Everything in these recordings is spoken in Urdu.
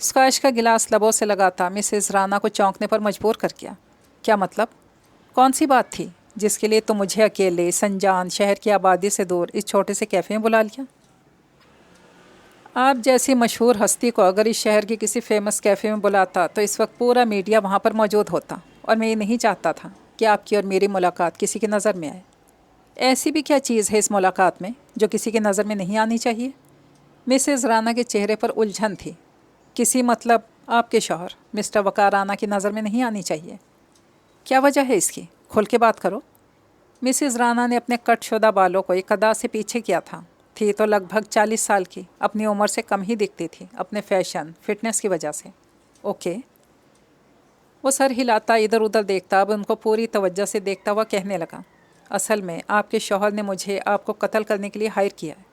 اسکواش کا گلاس لبوں سے لگاتا مسز رانا کو چونکنے پر مجبور کر کیا۔ کیا مطلب؟ کون سی بات تھی جس کے لیے تم مجھے اکیلے سنجان شہر کی آبادی سے دور اس چھوٹے سے کیفے میں بلا لیا؟ آپ جیسی مشہور ہستی کو اگر اس شہر کی کسی فیمس کیفے میں بلاتا تو اس وقت پورا میڈیا وہاں پر موجود ہوتا، اور میں یہ نہیں چاہتا تھا کہ آپ کی اور میری ملاقات کسی کی نظر میں آئے۔ ایسی بھی کیا چیز ہے اس ملاقات میں جو کسی کی نظر میں نہیں آنی چاہیے؟ مسز رانا کے چہرے پر الجھن تھی۔ کسی مطلب آپ کے شوہر مسٹر وقار رانا کی نظر میں نہیں آنی چاہیے؟ کیا وجہ ہے اس کی؟ کھل کے بات کرو۔ مسز رانا نے اپنے کٹ شدہ بالوں کو ایک ادا سے پیچھے کیا تھا۔ تھی تو لگ بھگ 40 سال کی، اپنی عمر سے کم ہی دکھتی تھی اپنے فیشن فٹنس کی وجہ سے۔ اوکے۔ وہ سر ہلاتا ادھر ادھر دیکھتا، اب ان کو پوری توجہ سے دیکھتا ہوا کہنے لگا، اصل میں آپ کے شوہر نے مجھے آپ کو قتل کرنے کے لیے ہائر کیا ہے۔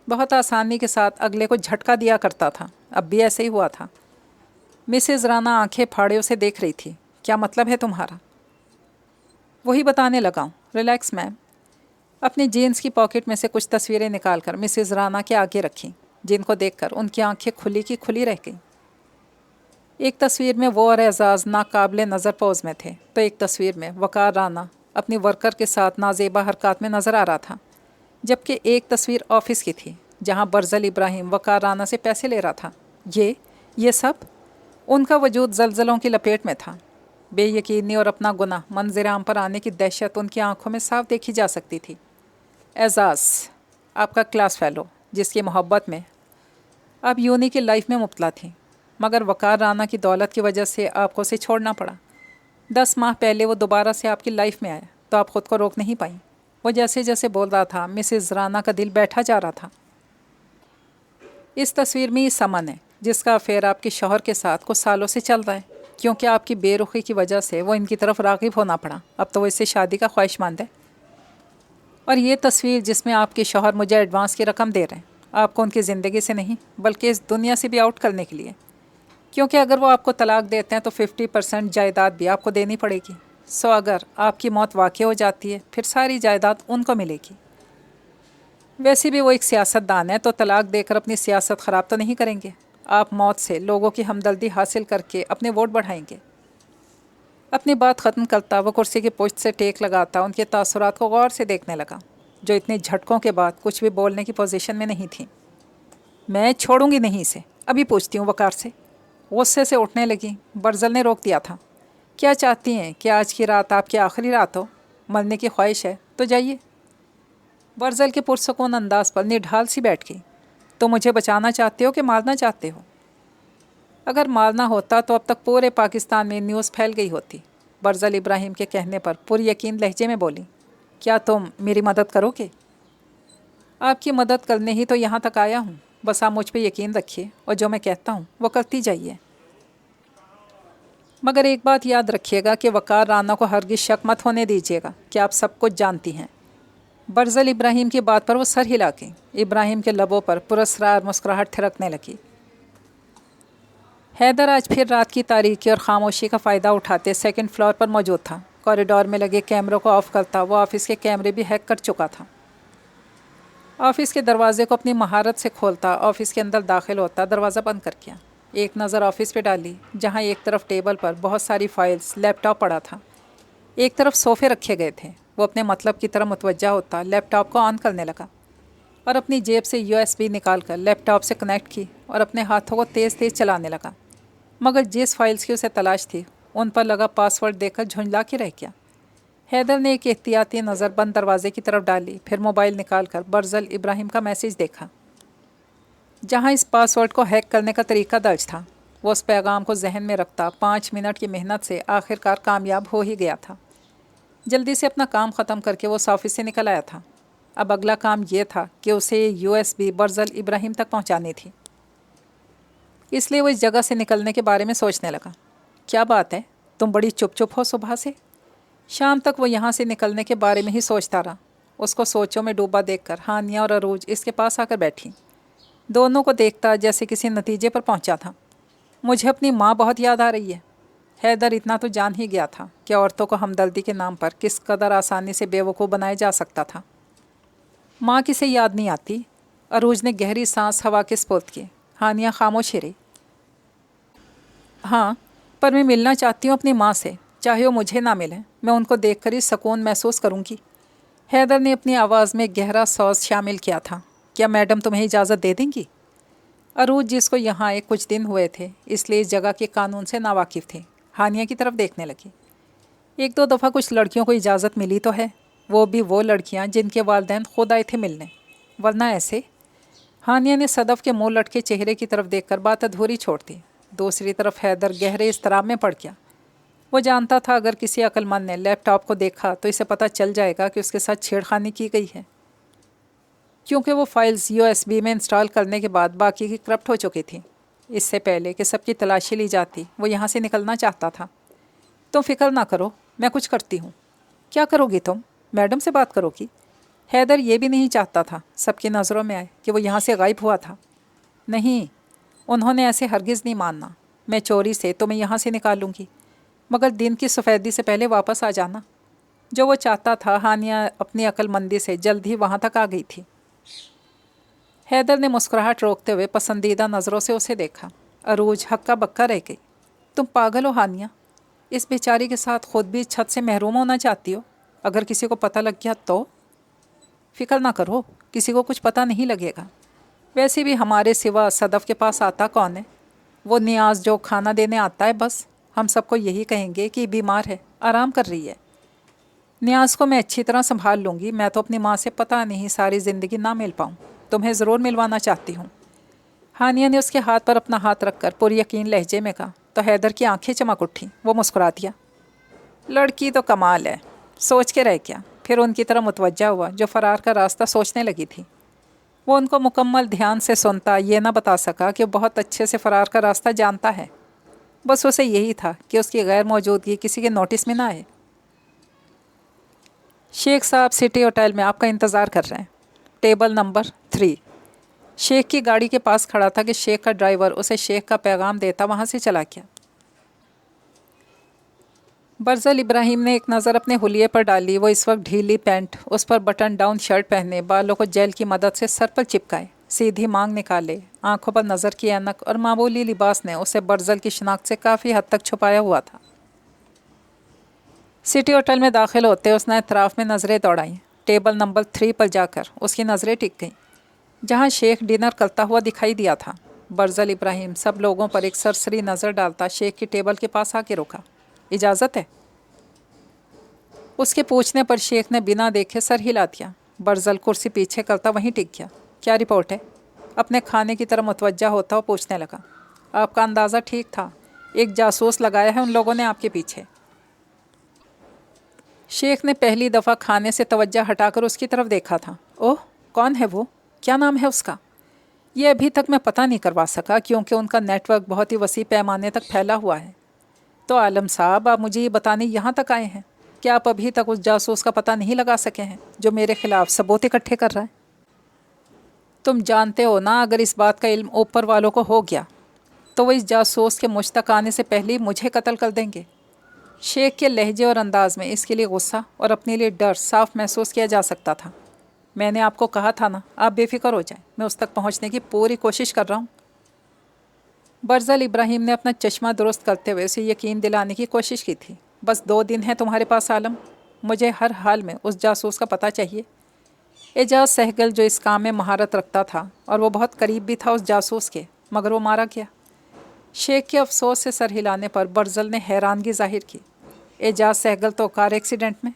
بہت آسانی کے ساتھ اگلے کو جھٹکا دیا کرتا تھا، اب بھی ایسے ہی ہوا تھا۔ مسز رانا آنکھیں پھاڑے اسے دیکھ رہی تھی۔ کیا مطلب ہے تمہارا؟ وہی بتانے لگا ہوں، ریلیکس میم۔ اپنی جینس کی پاکٹ میں سے کچھ تصویریں نکال کر مسز رانا کے آگے رکھیں، جن کو دیکھ کر ان کی آنکھیں کھلی کی کھلی رہ گئیں۔ ایک تصویر میں وہ اور اعزاز ناقابل نظر پوز میں تھے، تو ایک تصویر میں وقار رانا اپنی ورکر کے ساتھ نازیبا حرکات میں نظر آ رہا تھا، جبکہ ایک تصویر آفس کی تھی جہاں برزل ابراہیم وقار رانا سے پیسے لے رہا تھا۔ یہ سب؟ ان کا وجود زلزلوں کی لپیٹ میں تھا۔ بے یقینی اور اپنا گناہ منظر عام پر آنے کی دہشت ان کی آنکھوں میں صاف دیکھی جا سکتی تھی۔ اعزاز، آپ کا کلاس فیلو، جس کی محبت میں آپ یونی کی لائف میں مبتلا تھیں، مگر وقار رانا کی دولت کی وجہ سے آپ کو اسے چھوڑنا پڑا۔ 10 ماہ پہلے وہ دوبارہ سے آپ کی لائف میں آیا تو آپ خود کو روک نہیں پائیں۔ وہ جیسے جیسے بول رہا تھا مسز رانا کا دل بیٹھا جا رہا تھا۔ اس تصویر میں یہ سمن ہے جس کا افیئر آپ کے شوہر کے ساتھ کچھ سالوں سے چل رہا ہے، کیونکہ آپ کی بے رخی کی وجہ سے وہ ان کی طرف راغب ہونا پڑا، اب تو وہ اس سے شادی کا خواہش مند ہے۔ اور یہ تصویر جس میں آپ کے شوہر مجھے ایڈوانس کی رقم دے رہے ہیں، آپ کو ان کی زندگی سے نہیں بلکہ اس دنیا سے بھی آؤٹ کرنے کے لیے، کیونکہ اگر وہ آپ کو طلاق دیتے ہیں تو 50% جائیداد بھی آپ کو دینی پڑے گی۔ سو اگر آپ کی موت واقع ہو جاتی ہے پھر ساری جائیداد ان کو ملے گی۔ ویسے بھی وہ ایک سیاست دان ہے، تو طلاق دے کر اپنی سیاست خراب تو نہیں کریں گے۔ آپ موت سے لوگوں کی ہمدردی حاصل کر کے اپنے ووٹ بڑھائیں گے۔ اپنی بات ختم کرتا وہ کرسی کی پشت سے ٹیک لگاتا ان کے تاثرات کو غور سے دیکھنے لگا، جو اتنے جھٹکوں کے بعد کچھ بھی بولنے کی پوزیشن میں نہیں تھی۔ میں چھوڑوں گی نہیں اسے، ابھی پوچھتی ہوں وقار سے۔ غصے سے اٹھنے لگی۔ برزل نے روک دیا تھا۔ کیا چاہتی ہیں کہ آج کی رات آپ کی آخری رات ہو؟ مرنے کی خواہش ہے تو جائیے۔ برزل کے پرسکون انداز پر نڈھال سی بیٹھ گئی۔ تو مجھے بچانا چاہتے ہو کہ مارنا چاہتے ہو؟ اگر مارنا ہوتا تو اب تک پورے پاکستان میں نیوز پھیل گئی ہوتی، برزل ابراہیم کے کہنے پر پر یقین لہجے میں بولی۔ کیا تم میری مدد کرو گے؟ آپ کی مدد کرنے ہی تو یہاں تک آیا ہوں، بس آپ مجھ پہ یقین رکھیے اور جو میں کہتا ہوں وہ کرتی جائیے۔ مگر ایک بات یاد رکھیے گا کہ وقار رانا کو ہرگز شک مت ہونے دیجیے گا کہ آپ سب کچھ جانتی ہیں۔ برزل ابراہیم کی بات پر وہ سر ہلا کے ابراہیم کے لبوں پر پراسرار مسکراہٹ تھرکنے لگی۔ حیدر آج پھر رات کی تاریکی اور خاموشی کا فائدہ اٹھاتے سیکنڈ فلور پر موجود تھا۔ کوریڈور میں لگے کیمروں کو آف کرتا وہ آفس کے کیمرے بھی ہیک کر چکا تھا۔ آفس کے دروازے کو اپنی مہارت سے کھولتا آفس کے اندر داخل ہوتا، دروازہ بند کر کیا۔ ایک نظر آفس پہ ڈالی جہاں ایک طرف ٹیبل پر بہت ساری فائلز، لیپ ٹاپ پڑا تھا، ایک طرف صوفے رکھے گئے تھے۔ وہ اپنے مطلب کی طرف متوجہ ہوتا لیپ ٹاپ کو آن کرنے لگا اور اپنی جیب سے USB نکال کر لیپ ٹاپ سے کنیکٹ کی اور اپنے ہاتھوں کو تیز تیز چلانے لگا، مگر جس فائلز کی اسے تلاش تھی ان پر لگا پاس ورڈ دیکھ کر جھنجلا کے رہ گیا۔ حیدر نے ایک احتیاطی نظر بند دروازے کی طرف ڈالی، پھر موبائل نکال کر برزل ابراہیم کا میسیج دیکھا جہاں اس پاس ورڈ کو ہیک کرنے کا طریقہ درج تھا۔ وہ اس پیغام کو ذہن میں رکھتا 5 منٹ کی محنت سے آخرکار کامیاب ہو ہی گیا تھا۔ جلدی سے اپنا کام ختم کر کے وہ اس آفس سے نکل آیا تھا۔ اب اگلا کام یہ تھا کہ اسے USB برزل ابراہیم تک پہنچانی تھی، اس لیے وہ اس جگہ سے نکلنے کے بارے میں سوچنے لگا۔ کیا بات ہے، تم بڑی چپ چپ ہو صبح سے؟ شام تک وہ یہاں سے نکلنے کے بارے میں ہی سوچتا رہا۔ اس کو سوچوں میں ڈوبا دیکھ کر ہانیہ اور عروج اس کے پاس آ کر بیٹھی، دونوں کو دیکھتا جیسے کسی نتیجے پر پہنچا تھا۔ مجھے اپنی ماں بہت یاد آ رہی ہے۔ حیدر اتنا تو جان ہی گیا تھا کہ عورتوں کو ہمدردی کے نام پر کس قدر آسانی سے بے وقوف بنایا جا سکتا تھا۔ ماں کسے یاد نہیں آتی؟ عروج نے گہری سانس ہوا کے سپرد کی۔ ہانیہ خاموش ہی رہی۔ ہاں، پر میں ملنا چاہتی ہوں اپنی ماں سے، چاہے وہ مجھے نہ ملیں، میں ان کو دیکھ کر ہی سکون محسوس کروں گی۔ حیدر نے اپنی آواز میں گہرا سوز شامل کیا تھا۔ کیا میڈم تمہیں اجازت دے دیں گی؟ عروج، جس کو یہاں ایک کچھ دن ہوئے تھے اس لیے اس جگہ کے قانون سے ناواقف تھے، ہانیہ کی طرف دیکھنے لگی۔ ایک دو دفعہ کچھ لڑکیوں کو اجازت ملی تو ہے، وہ بھی وہ لڑکیاں جن کے والدین خود آئے تھے ملنے، ورنہ ایسے۔ ہانیہ نے صدف کے منہ لٹکے چہرے کی طرف دیکھ کر بات ادھوری چھوڑ دی۔ دوسری طرف حیدر گہرے اضطراب میں پڑ گیا۔ وہ جانتا تھا اگر کسی عقل مند نے لیپ ٹاپ کو دیکھا تو اسے پتہ چل جائے گا کہ اس کے ساتھ چھیڑ خانی کی گئی ہے، کیونکہ وہ فائلز USB میں انسٹال کرنے کے بعد باقی کی کرپٹ ہو چکی تھی۔ اس سے پہلے کہ سب کی تلاشی لی جاتی وہ یہاں سے نکلنا چاہتا تھا۔ تم فکر نہ کرو، میں کچھ کرتی ہوں۔ کیا کرو گی تم؟ میڈم سے بات کرو گی؟ حیدر یہ بھی نہیں چاہتا تھا سب کی نظروں میں آئے کہ وہ یہاں سے غائب ہوا تھا۔ نہیں، انہوں نے ایسے ہرگز نہیں ماننا۔ میں چوری سے تمہیں یہاں سے نکالوں گی، مگر دن کی سفیدی سے پہلے واپس آ جانا۔ جو وہ چاہتا تھا ہانیہ اپنی عقل مندی سے جلد ہی وہاں تک آ گئی تھی۔ حیدر نے مسکراہٹ روکتے ہوئے پسندیدہ نظروں سے اسے دیکھا۔ عروج ہکا بکا رہ گئی۔ تم پاگل ہو ہانیہ، اس بیچاری کے ساتھ خود بھی چھت سے محروم ہونا چاہتی ہو؟ اگر کسی کو پتہ لگ گیا تو؟ فکر نہ کرو، کسی کو کچھ پتہ نہیں لگے گا۔ ویسے بھی ہمارے سوا صدف کے پاس آتا کون ہے؟ وہ نیاز جو کھانا دینے آتا ہے بس۔ ہم سب کو یہی کہیں گے کہ بیمار ہے، آرام کر رہی ہے۔ نیاز کو میں اچھی طرح سنبھال لوں گی۔ میں تو اپنی ماں سے پتہ نہیں ساری زندگی نہ مل پاؤں، تمہیں ضرور ملوانا چاہتی ہوں۔ ہانیہ نے اس کے ہاتھ پر اپنا ہاتھ رکھ کر پر یقین لہجے میں کہا تو حیدر کی آنکھیں چمک اٹھیں۔ وہ مسکرا دیا۔ لڑکی تو کمال ہے، سوچ کے رہ گیا۔ پھر ان کی طرح متوجہ ہوا جو فرار کا راستہ سوچنے لگی تھی۔ وہ ان کو مکمل دھیان سے سنتا یہ نہ بتا سکا کہ وہ بہت اچھے سے فرار کا راستہ جانتا ہے، بس اسے یہی تھا کہ اس کی غیر موجودگی کسی کے نوٹس میں نہ آئے۔ شیخ صاحب سٹی ہوٹل میں آپ کا انتظار کر رہے ہیں، ٹیبل نمبر 3۔ شیخ کی گاڑی کے پاس کھڑا تھا کہ شیخ کا ڈرائیور اسے شیخ کا پیغام دیتا وہاں سے چلا گیا۔ برزل ابراہیم نے ایک نظر اپنے حلیے پر ڈالی۔ وہ اس وقت ڈھیلی پینٹ، اس پر بٹن ڈاؤن شرٹ پہنے، بالوں کو جیل کی مدد سے سر پر چپکائے، سیدھی مانگ نکالے، آنکھوں پر نظر کی اینک اور معمولی لباس نے اسے برزل کی شناخت سے کافی حد تک چھپایا ہوا تھا۔ سٹی ہوٹل میں داخل ہوتے اس نے اطراف میں نظریں دوڑائیں۔ ٹیبل نمبر 3 پر جا کر اس کی نظریں ٹک گئیں، جہاں شیخ ڈنر کرتا ہوا دکھائی دیا تھا۔ برزل ابراہیم سب لوگوں پر ایک سرسری نظر ڈالتا شیخ کی ٹیبل کے پاس آ کے رکا۔ اجازت ہے؟ اس کے پوچھنے پر شیخ نے بنا دیکھے سر ہلا دیا۔ برزل کرسی پیچھے کرتا وہیں ٹک گیا۔ کیا رپورٹ ہے؟ اپنے کھانے کی طرف متوجہ ہوتا وہ پوچھنے لگا۔ آپ کا اندازہ ٹھیک تھا، ایک جاسوس لگایا ہے ان لوگوں نے آپ کے پیچھے۔ شیخ نے پہلی دفعہ کھانے سے توجہ ہٹا کر اس کی طرف دیکھا تھا۔ اوہ، کون ہے وہ؟ کیا نام ہے اس کا؟ یہ ابھی تک میں پتہ نہیں کروا سکا کیونکہ ان کا نیٹ ورک بہت ہی وسیع پیمانے تک پھیلا ہوا ہے۔ تو عالم صاحب، آپ مجھے یہ بتانے یہاں تک آئے ہیں کہ آپ ابھی تک اس جاسوس کا پتہ نہیں لگا سکے ہیں جو میرے خلاف ثبوت اکٹھے کر رہا ہے؟ تم جانتے ہو نا، اگر اس بات کا علم اوپر والوں کو ہو گیا تو وہ اس جاسوس کے مجھ تک آنے سے پہلے ہی مجھے قتل کر دیں گے۔ شیخ کے لہجے اور انداز میں اس کے لیے غصہ اور اپنے لیے ڈر صاف محسوس کیا جا سکتا تھا۔ میں نے آپ کو کہا تھا نا، آپ بے فکر ہو جائیں، میں اس تک پہنچنے کی پوری کوشش کر رہا ہوں۔ برزل ابراہیم نے اپنا چشمہ درست کرتے ہوئے اسے یقین دلانے کی کوشش کی تھی۔ بس 2 دن ہیں تمہارے پاس عالم، مجھے ہر حال میں اس جاسوس کا پتہ چاہیے۔ اعجاز سہگل جو اس کام میں مہارت رکھتا تھا اور وہ بہت قریب بھی تھا اس جاسوس کے، مگر وہ مارا گیا۔ شیخ کے افسوس سے سر ہلانے پر برزل نے حیرانگی ظاہر کی۔ اعجاز سہگل تو کار ایکسیڈنٹ میں؟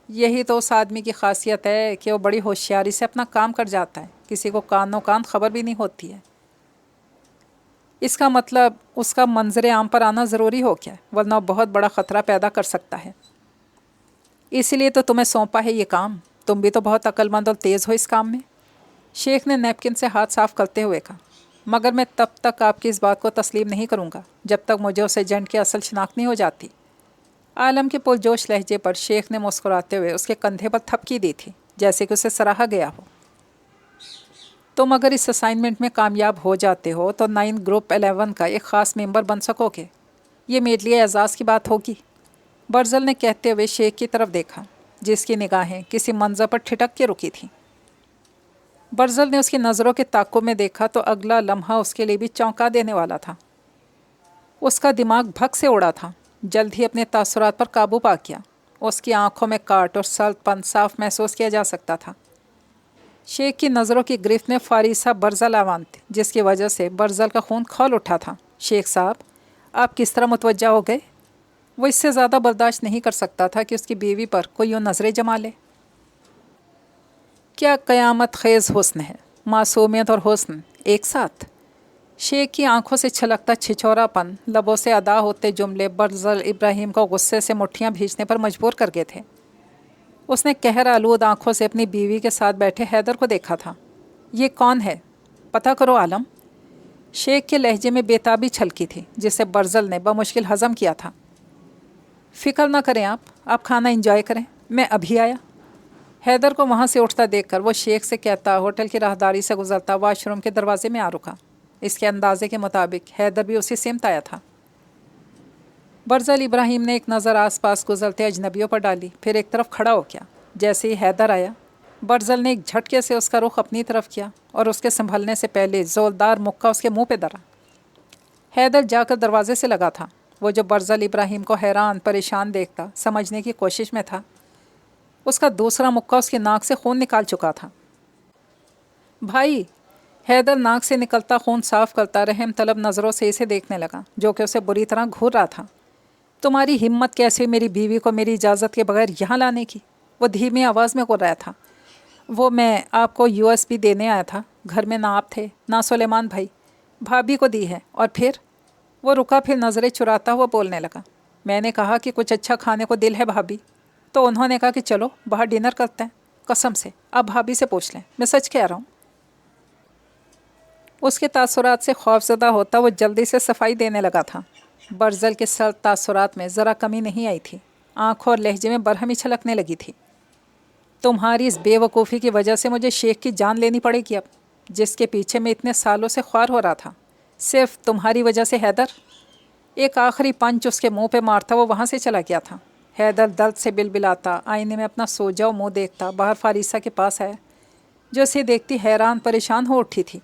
یہی تو اس آدمی کی خاصیت ہے کہ وہ بڑی ہوشیاری سے اپنا کام کر جاتا ہے، کسی کو کانوں کان خبر بھی نہیں ہوتی ہے۔ اس کا مطلب اس کا منظر عام پر آنا ضروری ہو گیا، ورنہ بہت بڑا خطرہ پیدا کر سکتا ہے۔ اس لیے تو تمہیں سونپا ہے یہ کام، تم بھی تو بہت عقل مند اور تیز ہو اس کام میں۔ شیخ نے نیپکن سے ہاتھ صاف کرتے ہوئے کہا، مگر میں تب تک آپ کی اس بات کو تسلیم نہیں کروں گا جب تک مجھے اس ایجنٹ کی اصل شناخت نہیں ہو جاتی۔ عالم کے پرجوش لہجے پر شیخ نے مسکراتے ہوئے اس کے کندھے پر تھپکی دی تھی، جیسے کہ اسے سراہا گیا ہو۔ تم اگر اس اسائنمنٹ میں کامیاب ہو جاتے ہو تو 9 گروپ 11 کا ایک خاص ممبر بن سکو گے، یہ میرے لیے اعزاز کی بات ہوگی۔ برزل نے کہتے ہوئے شیخ کی طرف دیکھا، جس کی نگاہیں کسی منظر پر ٹھٹک کے رکی تھیں۔ برزل نے اس کی نظروں کے تعاقب میں دیکھا تو اگلا لمحہ اس کے لیے بھی چونکا دینے والا تھا۔ اس کا دماغ بھگ سے اڑا تھا، جلد ہی اپنے تاثرات پر قابو پا گیا۔ اس کی آنکھوں میں کاٹ اور سلط پن صاف محسوس کیا جا سکتا تھا۔ شیخ کی نظروں کی گرفت میں فارسہ برزل آوان تھی، جس کی وجہ سے برزل کا خون کھول اٹھا تھا۔ شیخ صاحب، آپ کس طرح متوجہ ہو گئے؟ وہ اس سے زیادہ برداشت نہیں کر سکتا تھا کہ اس کی بیوی پر کوئی یوں نظریں جما لے۔ کیا قیامت خیز حسن ہے، معصومیت اور حسن ایک ساتھ۔ شیخ کی آنکھوں سے چھلکتا چھچورا پن، لبوں سے ادا ہوتے جملے برزل ابراہیم کو غصے سے مٹھیاں بھیجنے پر مجبور کر گئے تھے۔ اس نے قہر آلود آنکھوں سے اپنی بیوی کے ساتھ بیٹھے حیدر کو دیکھا تھا۔ یہ کون ہے؟ پتہ کرو عالم۔ شیخ کے لہجے میں بےتابی چھلکی تھی، جسے برزل نے بمشکل ہضم کیا تھا۔ فکر نہ کریں، آپ کھانا انجوائے کریں، میں ابھی آیا۔ حیدر کو وہاں سے اٹھتا دیکھ کر وہ شیخ سے کہتا ہوٹل کی راہداری سے گزرتا واش روم کے دروازے میں آ رکا۔ اس کے اندازے کے مطابق حیدر بھی اسی سمت آیا تھا۔ برزل ابراہیم نے ایک نظر آس پاس گزرتے اجنبیوں پر ڈالی، پھر ایک طرف کھڑا ہو گیا۔ جیسے ہی حیدر آیا، برزل نے ایک جھٹکے سے اس کا رخ اپنی طرف کیا اور اس کے سنبھلنے سے پہلے زوردار مکہ اس کے منہ پہ درا۔ حیدر جا کر دروازے سے لگا تھا۔ وہ جو برزل ابراہیم کو حیران پریشان دیکھتا سمجھنے کی کوشش میں تھا، اس کا دوسرا مکہ اس کی ناک سے خون نکال چکا تھا۔ بھائی، حیدر ناک سے نکلتا خون صاف کرتا رحم طلب نظروں سے اسے دیکھنے لگا، جو کہ اسے بری طرح گھور رہا تھا۔ تمہاری ہمت کیسے میری بیوی کو میری اجازت کے بغیر یہاں لانے کی؟ وہ دھیمی آواز میں بول رہا تھا۔ وہ میں آپ کو USB دینے آیا تھا، گھر میں نہ آپ تھے نہ سلیمان بھائی، بھابھی کو دی ہے۔ اور پھر وہ رکا، پھر نظریں چراتا ہوا بولنے لگا۔ میں نے کہا کہ کچھ اچھا کھانے کو دل ہے بھابھی، تو انہوں نے کہا کہ چلو باہر ڈنر کرتے ہیں۔ قسم سے آپ بھابھی سے پوچھ لیں، میں سچ کہہ رہا ہوں۔ اس کے تاثرات سے خوفزدہ ہوتا وہ جلدی سے صفائی دینے لگا تھا۔ برزل کے سرد تاثرات میں ذرا کمی نہیں آئی تھی، آنکھوں اور لہجے میں برہمی چھلکنے لگی تھی۔ تمہاری اس بے وقوفی کی وجہ سے مجھے شیخ کی جان لینی پڑے گی اب، جس کے پیچھے میں اتنے سالوں سے خوار ہو رہا تھا، صرف تمہاری وجہ سے۔ حیدر، ایک آخری پنچ اس کے منہ پہ مارتا وہ وہاں سے چلا گیا تھا۔ حیدر درد سے بلبلاتا آئینے میں اپنا سوجا منہ دیکھتا باہر فارسہ کے پاس آیا، جو اسے دیکھتی حیران پریشان ہو اٹھی تھی۔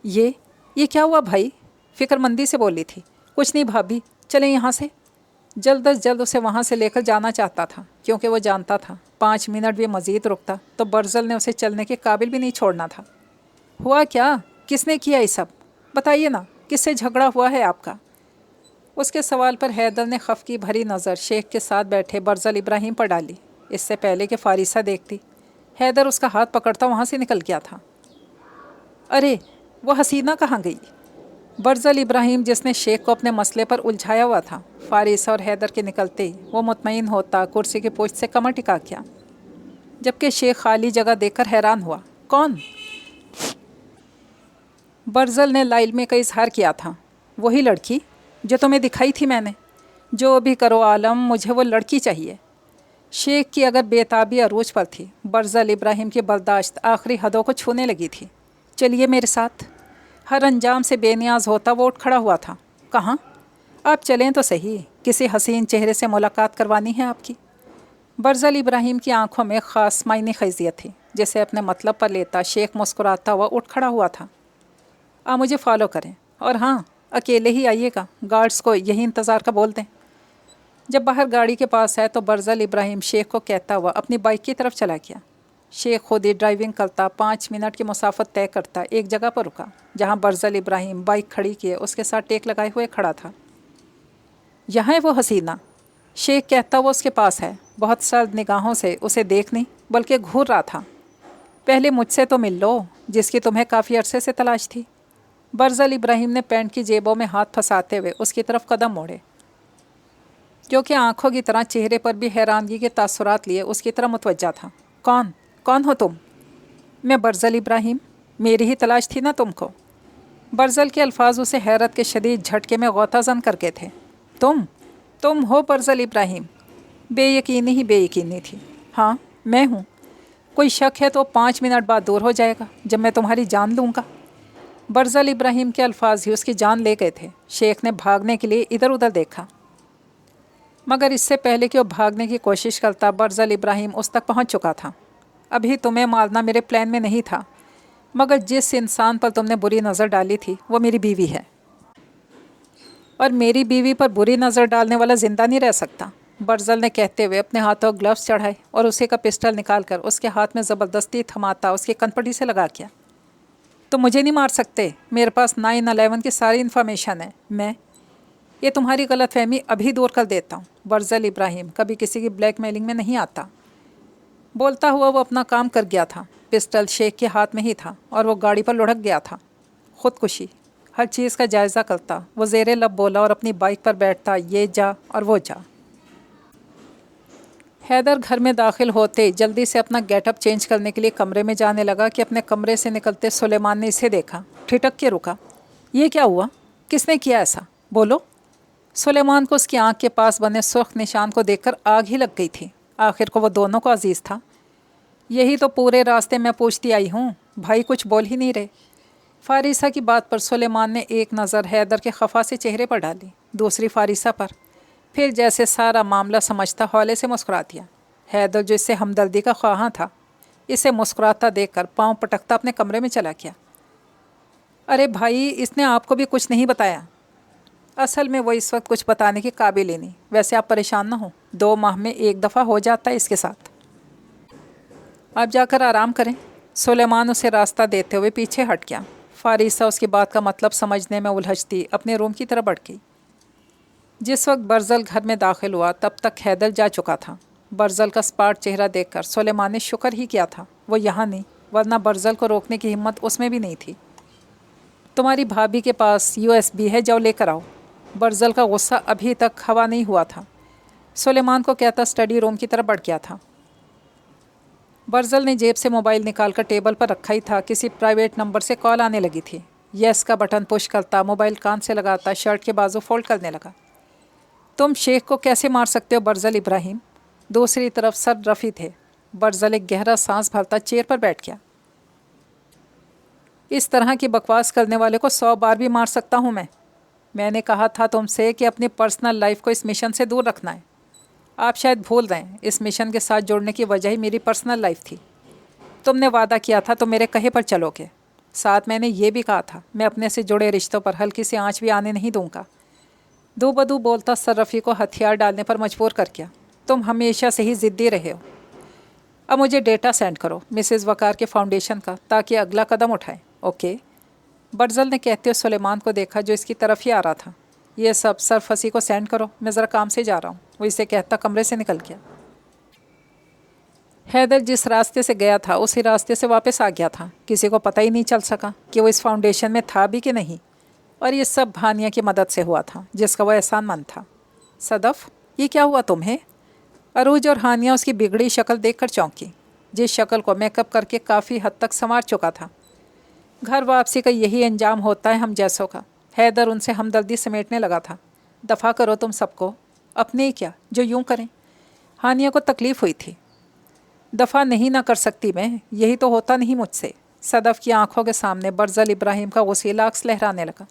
یہ کیا ہوا بھائی؟ فکر مندی سے بولی تھی۔ کچھ نہیں بھابھی، چلیں یہاں سے۔ جلد از جلد اسے وہاں سے لے کر جانا چاہتا تھا، کیونکہ وہ جانتا تھا 5 منٹ بھی مزید رکتا تو برزل نے اسے چلنے کے قابل بھی نہیں چھوڑنا تھا۔ ہوا کیا؟ کس نے کیا یہ سب؟ بتائیے نا، کس سے جھگڑا ہوا ہے آپ کا؟ اس کے سوال پر حیدر نے خفگی بھری نظر شیخ کے ساتھ بیٹھے برزل ابراہیم پر ڈالی۔ اس سے پہلے کہ فارسہ دیکھتی، حیدر اس کا ہاتھ پکڑتا وہاں سے نکل گیا تھا۔ ارے وہ حسینہ کہاں گئی؟ برزل ابراہیم، جس نے شیخ کو اپنے مسئلے پر الجھایا ہوا تھا، فارسہ اور حیدر کے نکلتے ہی وہ مطمئن ہوتا کرسی کی پشت سے کمر ٹکا کیا، جبکہ شیخ خالی جگہ دیکھ کر حیران ہوا۔ کون؟ برزل نے لا علمی کا اظہار کیا تھا۔ وہی لڑکی جو تمہیں دکھائی تھی میں نے۔ جو بھی کرو عالم، مجھے وہ لڑکی چاہیے۔ شیخ کی اگر بےتابی عروج پر تھی، برزل ابراہیم کی برداشت آخری حدوں کو چھونے لگی تھی۔ چلیے میرے ساتھ۔ ہر انجام سے بے نیاز ہوتا وہ اٹھ کھڑا ہوا تھا۔ کہاں؟ آپ چلیں تو صحیح، کسی حسین چہرے سے ملاقات کروانی ہے آپ کی۔ برزل ابراہیم کی آنکھوں میں خاص معنی خیزیت تھی، جسے اپنے مطلب پر لیتا شیخ مسکراتا ہوا اٹھ کھڑا ہوا تھا۔ آپ مجھے فالو کریں، اور ہاں، اکیلے ہی آئیے گا، گارڈز کو یہی انتظار کا بول دیں۔ جب باہر گاڑی کے پاس آئے تو برزل ابراہیم شیخ کو کہتا ہوا اپنی بائک کی طرف چلا گیا۔ شیخ خود ہی ڈرائیونگ کرتا 5 منٹ کی مسافت طے کرتا ایک جگہ پر رکا، جہاں برزل ابراہیم بائک کھڑی کیے اس کے ساتھ ٹیک لگائے ہوئے کھڑا تھا۔ یہاں ہے وہ حسینہ، شیخ کہتا وہ اس کے پاس ہے، بہت سرد نگاہوں سے اسے دیکھ نہیں بلکہ گھور رہا تھا۔ پہلے مجھ سے تو مل لو، جس کی تمہیں کافی عرصے سے تلاش تھی۔ برزل ابراہیم نے پینٹ کی جیبوں میں ہاتھ پھنساتے ہوئے اس کی طرف قدم موڑے، جو کہ آنکھوں کی طرح چہرے پر بھی حیرانگی کے تاثرات لیے اس کی طرف متوجہ تھا۔ کون ہو تم؟ میں برزل ابراہیم، میری ہی تلاش تھی نا تم کو۔ برزل کے الفاظ اسے حیرت کے شدید جھٹکے میں غوطہ زن کر کے تھے۔ تم ہو برزل ابراہیم؟ بے یقینی ہی بے یقینی تھی۔ ہاں میں ہوں، کوئی شک ہے تو 5 منٹ بعد دور ہو جائے گا جب میں تمہاری جان لوں گا۔ برزل ابراہیم کے الفاظ ہی اس کی جان لے گئے تھے۔ شیخ نے بھاگنے کے لیے ادھر ادھر دیکھا، مگر اس سے پہلے کہ وہ بھاگنے کی کوشش کرتا برزل ابراہیم اس تک پہنچ چکا تھا۔ ابھی تمہیں مارنا میرے پلان میں نہیں تھا، مگر جس انسان پر تم نے بری نظر ڈالی تھی وہ میری بیوی ہے۔ اور میری بیوی پر بری نظر ڈالنے والا زندہ نہیں رہ سکتا، برزل نے کہتے ہوئے اپنے ہاتھوں گلوز چڑھائے اور اسے کا پسٹل نکال کر اس کے ہاتھ میں زبردستی تھماتا اس کی کنپٹی سے لگا کیا۔ تو مجھے نہیں مار سکتے، میرے پاس 9/11 کی ساری انفارمیشن ہے۔ میں یہ تمہاری غلط فہمی ابھی دور کر دیتا ہوں، برزل ابراہیم کبھی کسی کی بلیک میلنگ میں نہیں آتا۔ بولتا ہوا وہ اپنا کام کر گیا تھا، پسٹل شیخ کے ہاتھ میں ہی تھا اور وہ گاڑی پر لڑک گیا تھا۔ خودکشی، ہر چیز کا جائزہ کرتا، وہ زیر لب بولا اور اپنی بائک پر بیٹھتا، یہ جا اور وہ جا۔ حیدر گھر میں داخل ہوتے جلدی سے اپنا گیٹ اپ چینج کرنے کے لیے کمرے میں جانے لگا کہ اپنے کمرے سے نکلتے سلیمان نے اسے دیکھا، ٹھٹک کے رکا۔ یہ کیا ہوا؟ کس نے کیا ایسا؟ بولو۔ سلیمان کو اس کی آنکھ کے پاس بنے سرخ نشان کو دیکھ کر آگ ہی لگ گئی تھی، آخر کو وہ دونوں کو عزیز تھا۔ یہی تو پورے راستے میں پوچھتی آئی ہوں، بھائی کچھ بول ہی نہیں رہے۔ فارسہ کی بات پر سلیمان نے ایک نظر حیدر کے خفا سے چہرے پر ڈالی، دوسری فارسہ پر، پھر جیسے سارا معاملہ سمجھتا ہولے سے مسکرا دیا۔ حیدر جو اس سے ہمدردی کا خواہاں تھا، اسے مسکراتا دیکھ کر پاؤں پٹکتا اپنے کمرے میں چلا گیا۔ ارے بھائی، اس نے آپ کو بھی کچھ نہیں بتایا؟ اصل میں وہ اس وقت کچھ بتانے کے قابل ہی نہیں، ویسے آپ پریشان نہ ہوں، 2 ماہ میں 1 دفعہ ہو جاتا ہے اس کے ساتھ۔ آپ جا کر آرام کریں۔ سلیمان اسے راستہ دیتے ہوئے پیچھے ہٹ گیا۔ فارسہ اس کی بات کا مطلب سمجھنے میں الجھتی اپنے روم کی طرف بڑھ گئی۔ جس وقت برزل گھر میں داخل ہوا تب تک حیدر جا چکا تھا۔ برزل کا سپاٹ چہرہ دیکھ کر سلیمان نے شکر ہی کیا تھا وہ یہاں نہیں، ورنہ برزل کو روکنے کی ہمت اس میں بھی نہیں تھی۔ تمہاری بھابھی کے پاس USB ہے، جاؤ لے کر آؤ۔ برزل کا غصہ ابھی تک ہوا نہیں ہوا تھا، سلیمان کو کہتا اسٹڈی روم کی طرف بڑھ گیا تھا۔ برزل نے جیب سے موبائل نکال کر ٹیبل پر رکھا ہی تھا، کسی پرائیویٹ نمبر سے کال آنے لگی تھی۔ یس کا بٹن پش کرتا، موبائل کان سے لگاتا، شرٹ کے بازو فولڈ کرنے لگا۔ تم شیخ کو کیسے مار سکتے ہو برزل ابراہیم؟ دوسری طرف سر رفیع تھے۔ برزل ایک گہرا سانس بھرتا چیئر پر بیٹھ گیا۔ اس طرح کی بکواس کرنے والے کو 100 بار بھی مار سکتا ہوں میں نے کہا تھا تم سے کہ اپنی پرسنل لائف کو اس مشن سے دور رکھنا ہے۔ آپ شاید بھول رہے ہیں، اس مشن کے ساتھ جوڑنے کی وجہ ہی میری پرسنل لائف تھی۔ تم نے وعدہ کیا تھا تم میرے کہے پر چلو گے، ساتھ میں نے یہ بھی کہا تھا میں اپنے سے جڑے رشتوں پر ہلکی سی آنچ بھی آنے نہیں دوں گا۔ دو بدو بولتا سر رفیع کو ہتھیار ڈالنے پر مجبور کر گیا۔ تم ہمیشہ سے ہی ضدی رہے ہو۔ اب مجھے ڈیٹا سینڈ کرو مسز وقار کے فاؤنڈیشن کا، تاکہ اگلا قدم اٹھائیں۔ اوکے؟ برزل نے کہتے ہوئے سلیمان کو دیکھا جو اس کی طرف ہی آ رہا تھا۔ یہ سب سرفسی کو سینڈ کرو، میں ذرا کام سے جا رہا ہوں، وہ اسے کہتا کمرے سے نکل گیا۔ حیدر جس راستے سے گیا تھا اسی راستے سے واپس آ گیا تھا، کسی کو پتہ ہی نہیں چل سکا کہ وہ اس فاؤنڈیشن میں تھا بھی کہ نہیں، اور یہ سب بھانیہ کی مدد سے ہوا تھا جس کا وہ احسان مند تھا۔ صدف، یہ کیا ہوا تمہیں؟ عروج اور ہانیہ اس کی بگڑی شکل دیکھ کر چونکی، جس شکل کو میک اپ کر کے کافی حد تک سنوار چکا تھا۔ گھر واپسی کا یہی انجام ہوتا ہے ہم جیسوں کا۔ حیدر ان سے ہمدردی سمیٹنے لگا تھا۔ دفع کرو تم سب کو، اپنے ہی کیا جو یوں کریں۔ ہانیہ کو تکلیف ہوئی تھی۔ دفع نہیں نہ کر سکتی میں، یہی تو ہوتا نہیں مجھ سے۔ صدف کی آنکھوں کے سامنے برزل ابراہیم کا غسیلا عکس لہرانے لگا۔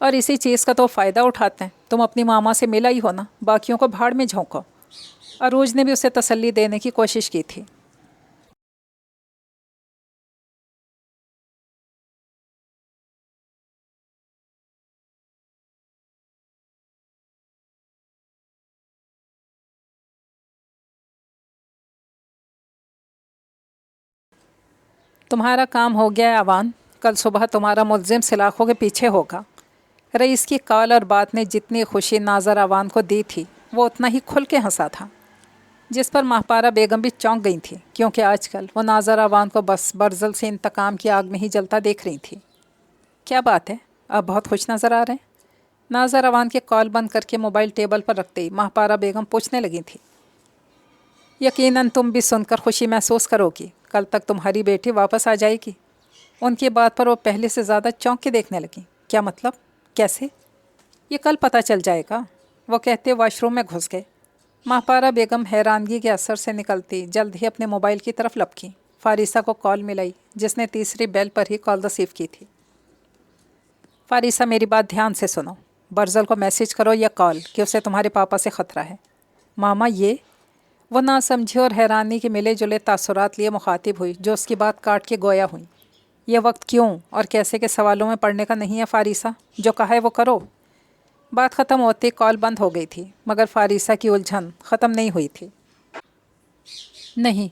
اور اسی چیز کا تو فائدہ اٹھاتے ہیں، تم اپنی ماما سے ملا ہی ہونا، باقیوں کو بھاڑ میں جھونکو۔ عروج نے بھی اسے تسلی دینے کی کوشش کی تھی۔ تمہارا کام ہو گیا ہے اوان، کل صبح تمہارا ملزم سلاخوں کے پیچھے ہوگا۔ رئیس کی کال اور بات نے جتنی خوشی ناظر اوان کو دی تھی وہ اتنا ہی کھل کے ہنسا تھا، جس پر ماہپارہ بیگم بھی چونک گئی تھی، کیونکہ آج کل وہ ناظر اوان کو بس برزل سے انتقام کی آگ میں ہی جلتا دیکھ رہی تھی۔ کیا بات ہے، آپ بہت خوش نظر آ رہے ہیں؟ ناظر اوان کے کال بند کر کے موبائل ٹیبل پر رکھتے ہی ماہپارہ بیگم پوچھنے لگی تھی۔ یقیناً تم بھی سن کر خوشی محسوس کرو گی، کل تک تمہاری بیٹی واپس آ جائے گی۔ ان کی بات پر وہ پہلے سے زیادہ چونک کے دیکھنے لگیں۔ کیا مطلب؟ کیسے؟ یہ کل پتہ چل جائے گا، وہ کہتے واش روم میں گھس گئے۔ ماہپارہ بیگم حیرانگی کے اثر سے نکلتی جلد ہی اپنے موبائل کی طرف لپکی۔ فارسہ کو کال ملائی جس نے تیسری بیل پر ہی کال ریسیو کی تھی۔ فارسہ میری بات دھیان سے سنو، برزل کو میسج کرو یا کال کہ اسے تمہارے پاپا سے خطرہ ہے۔ ماما یہ؟ وہ نہ سمجھی اور حیرانی کے ملے جلے تاثرات لیے مخاطب ہوئی جو اس کی بات کاٹ کے گویا ہوئی۔ یہ وقت کیوں اور کیسے کے سوالوں میں پڑھنے کا نہیں ہے فارسہ، جو کہا ہے وہ کرو۔ بات ختم ہوتے کال بند ہو گئی تھی، مگر فاریسہ کی الجھن ختم نہیں ہوئی تھی۔ نہیں،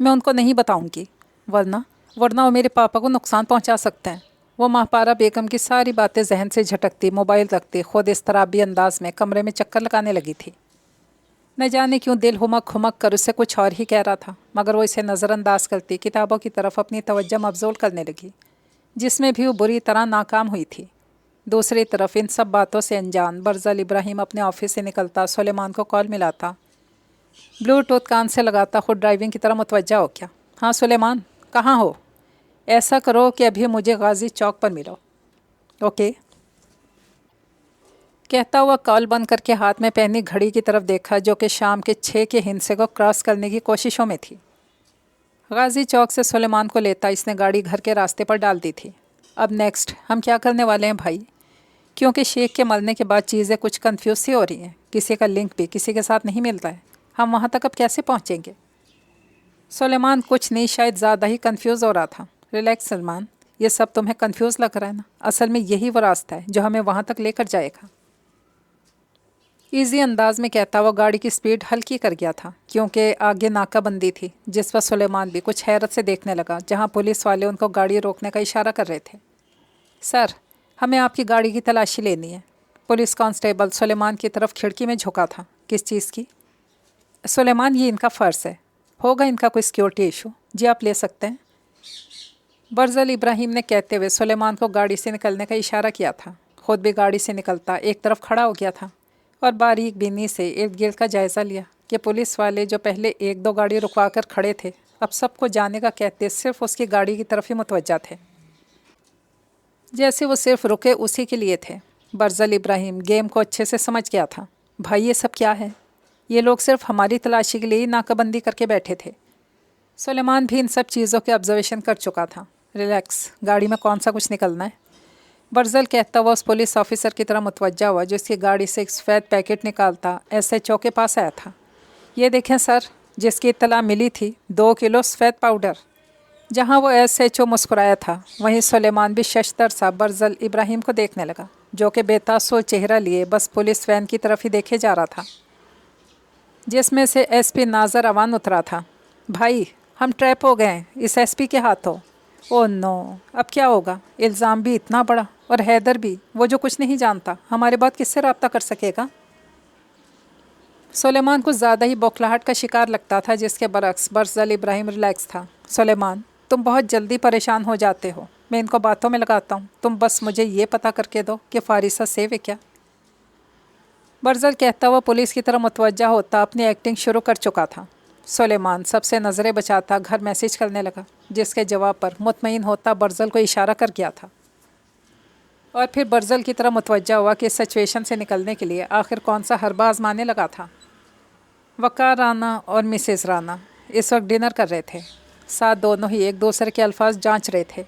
میں ان کو نہیں بتاؤں گی، ورنہ وہ میرے پاپا کو نقصان پہنچا سکتے ہیں۔ وہ ماہپارہ بیگم کی ساری باتیں ذہن سے جھٹکتی، موبائل رکھتی، خود اضطرابی انداز میں کمرے میں چکر لگانے لگی تھی۔ نہ جانے کیوں دل ہمک ہمک کر اسے کچھ اور ہی کہہ رہا تھا، مگر وہ اسے نظر انداز کرتی کتابوں کی طرف اپنی توجہ مبذول کرنے لگی، جس میں بھی وہ بری طرح ناکام ہوئی تھی۔ دوسری طرف ان سب باتوں سے انجان برزل ابراہیم اپنے آفس سے نکلتا سلیمان کو کال ملاتا، بلوٹوتھ کان سے لگاتا خود ڈرائیونگ کی طرف متوجہ ہو گیا۔ ہاں سلیمان، کہاں ہو؟ ایسا کرو کہ ابھی مجھے غازی چوک پر ملو۔ اوکے، کہتا ہوا کال بند کر کے ہاتھ میں پہنی گھڑی کی طرف دیکھا جو کہ شام کے 6 کے ہندسے کو کراس کرنے کی کوششوں میں تھی۔ غازی چوک سے سلیمان کو لیتا اس نے گاڑی گھر کے راستے پر ڈال دی تھی۔ اب نیکسٹ ہم کیا کرنے والے ہیں بھائی؟ کیونکہ شیخ کے مرنے کے بعد چیزیں کچھ کنفیوز سی ہو رہی ہیں، کسی کا لنک بھی کسی کے ساتھ نہیں ملتا ہے، ہم وہاں تک اب کیسے پہنچیں گے؟ سلیمان کچھ نہیں، شاید زیادہ ہی کنفیوز ہو رہا تھا۔ ریلیکس سلمان، یہ سب تمہیں کنفیوز لگ رہا ہے نا، اصل میں یہی وہ راستہ ہے جو ہمیں وہاں تک لے کر جائے گا۔ ایزی انداز میں کہتا وہ گاڑی کی سپیڈ ہلکی کر گیا تھا، کیونکہ آگے ناکہ بندی تھی، جس پر سلیمان بھی کچھ حیرت سے دیکھنے لگا، جہاں پولیس والے ان کو گاڑی روکنے کا اشارہ کر رہے تھے۔ سر، ہمیں آپ کی گاڑی کی تلاشی لینی ہے۔ پولیس کانسٹیبل سلیمان کی طرف کھڑکی میں جھکا تھا۔ کس چیز کی؟ سلیمان، یہ ان کا فرض ہے، ہوگا ان کا کوئی سیکیورٹی ایشو۔ جی آپ لے سکتے ہیں، برزل ابراہیم نے کہتے ہوئے سلیمان کو گاڑی سے نکلنے کا اشارہ کیا تھا۔ خود بھی گاڑی سے نکلتا ایک طرف کھڑا ہو گیا تھا اور باریک بینی سے ارد گرد کا جائزہ لیا کہ پولیس والے جو پہلے 1-2 گاڑی رکوا کر کھڑے تھے، اب سب کو جانے کا کہتے صرف اس کی گاڑی کی طرف ہی متوجہ تھے، جیسے وہ صرف رکے اسی کے لیے تھے۔ برزل ابراہیم گیم کو اچھے سے سمجھ گیا تھا۔ بھائی یہ سب کیا ہے؟ یہ لوگ صرف ہماری تلاشی کے لیے ہی ناکہ بندی کر کے بیٹھے تھے۔ سلیمان بھی ان سب چیزوں کے آبزرویشن کر چکا تھا۔ ریلیکس، گاڑی میں کون سا کچھ نکلنا ہے؟ برزل کہتا ہوا اس پولیس آفیسر کی طرح متوجہ ہوا جو اس کی گاڑی سے ایک سفید پیکٹ نکالتا ایس ایچ او کے پاس آیا تھا۔ یہ دیکھیں سر، جس کی اطلاع ملی تھی 2 کلو سفید پاؤڈر۔ جہاں وہ ایس ایچ او مسکرایا تھا، وہیں سلیمان بھی ششدر سا برزل ابراہیم کو دیکھنے لگا، جو کہ بے تاثر چہرہ لیے بس پولیس وین کی طرف ہی دیکھے جا رہا تھا، جس میں سے ایس پی ناظر اوان اترا تھا۔ بھائی، ہم ٹریپ ہو گئے ہیں اس ایس پی کے ہاتھوں۔ او نو، اب کیا ہوگا؟ الزام بھی اتنا بڑا، اور حیدر بھی، وہ جو کچھ نہیں جانتا، ہمارے بعد کس سے رابطہ کر سکے گا؟ سلیمان کچھ زیادہ ہی بوکھلاہٹ کا شکار لگتا تھا، جس کے برعکس برزل ابراہیم ریلیکس تھا۔ سلیمان، تم بہت جلدی پریشان ہو جاتے ہو، میں ان کو باتوں میں لگاتا ہوں، تم بس مجھے یہ پتہ کر کے دو کہ فارسہ سیو ہے کیا؟ برزل کہتا ہوا پولیس کی طرف متوجہ ہوتا اپنی ایکٹنگ شروع کر چکا تھا۔ سلیمان سب سے نظریں بچاتا گھر میسیج کرنے لگا، جس کے جواب پر مطمئن ہوتا برزل کو اشارہ کر گیا تھا، اور پھر برزل کی طرف متوجہ ہوا کہ اس سچویشن سے نکلنے کے لیے آخر کون سا حربہ آزمانے لگا تھا۔ وقار رانا اور مسز رانا اس وقت ڈنر کر رہے تھے، ساتھ دونوں ہی ایک دوسرے کے الفاظ جانچ رہے تھے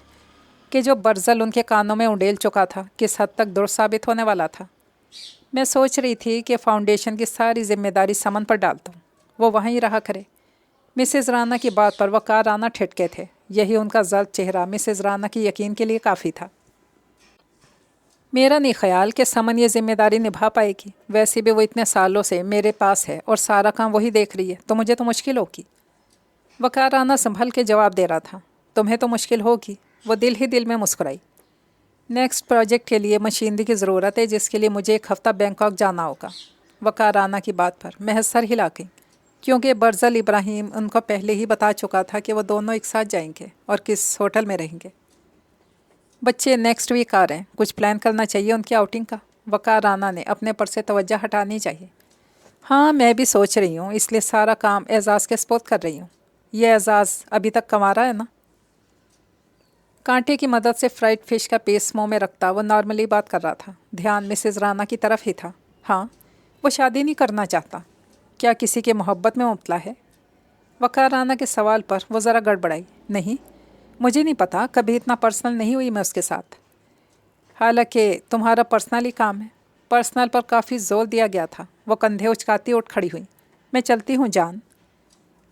کہ جو برزل ان کے کانوں میں انڈیل چکا تھا کس حد تک درست ثابت ہونے والا تھا۔ میں سوچ رہی تھی کہ فاؤنڈیشن کی ساری ذمہ داری سمن پر ڈال دوں، وہ وہیں رہا کرے۔ مسز رانا کی بات پر وقار رانا ٹھٹکے تھے، یہی ان کا زرد چہرہ مسز رانا کی یقین کے لیے کافی تھا۔ میرا نہیں خیال کہ سمن یہ ذمہ داری نبھا پائے گی، ویسے بھی وہ اتنے سالوں سے میرے پاس ہے اور سارا کام وہی دیکھ رہی ہے، تو مجھے تو مشکل ہوگی۔ وقار رانا سنبھل کے جواب دے رہا تھا، تمہیں تو مشکل ہوگی، وہ دل ہی دل میں مسکرائی۔ نیکسٹ پروجیکٹ کے لیے مشینری کی ضرورت ہے، جس کے لیے مجھے 1 ہفتہ بینکاک جانا ہوگا۔ وقار رانا کی بات پر محض سر ہلا گئی، کیونکہ برزل ابراہیم ان کو پہلے ہی بتا چکا تھا کہ وہ دونوں ایک ساتھ جائیں گے اور کس ہوٹل میں رہیں گے۔ بچے نیکسٹ ویک آ رہے ہیں، کچھ پلان کرنا چاہیے ان کی آؤٹنگ کا۔ وقار رانا نے اپنے پر سے توجہ ہٹانی چاہیے۔ ہاں میں بھی سوچ رہی ہوں، اس لیے سارا کام اعزاز کے سپرد کر رہی ہوں۔ یہ اعزاز ابھی تک کما رہا ہے نا؟ کانٹے کی مدد سے فرائیڈ فش کا پیس منہ میں رکھتا وہ نارملی بات کر رہا تھا، دھیان مسز رانا کی طرف ہی تھا۔ ہاں، وہ شادی نہیں کرنا چاہتا، کیا کسی کے محبت میں مبتلا ہے؟ وقار رانا کے سوال پر وہ ذرا گڑبڑائی۔ نہیں، مجھے نہیں پتا، کبھی اتنا پرسنل نہیں ہوئی میں اس کے ساتھ۔ حالانکہ تمہارا پرسنل ہی کام ہے۔ پرسنل پر کافی زور دیا گیا تھا۔ وہ کندھے اچکاتی اٹھ کھڑی ہوئی۔ میں چلتی ہوں جان۔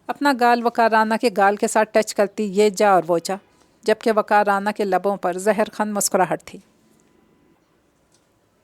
اپنا گال وقار رانا کے گال کے ساتھ ٹچ کرتی یہ جا اور وہ جا، جبکہ وقار رانا کے لبوں پر زہر خند مسکراہٹ تھی۔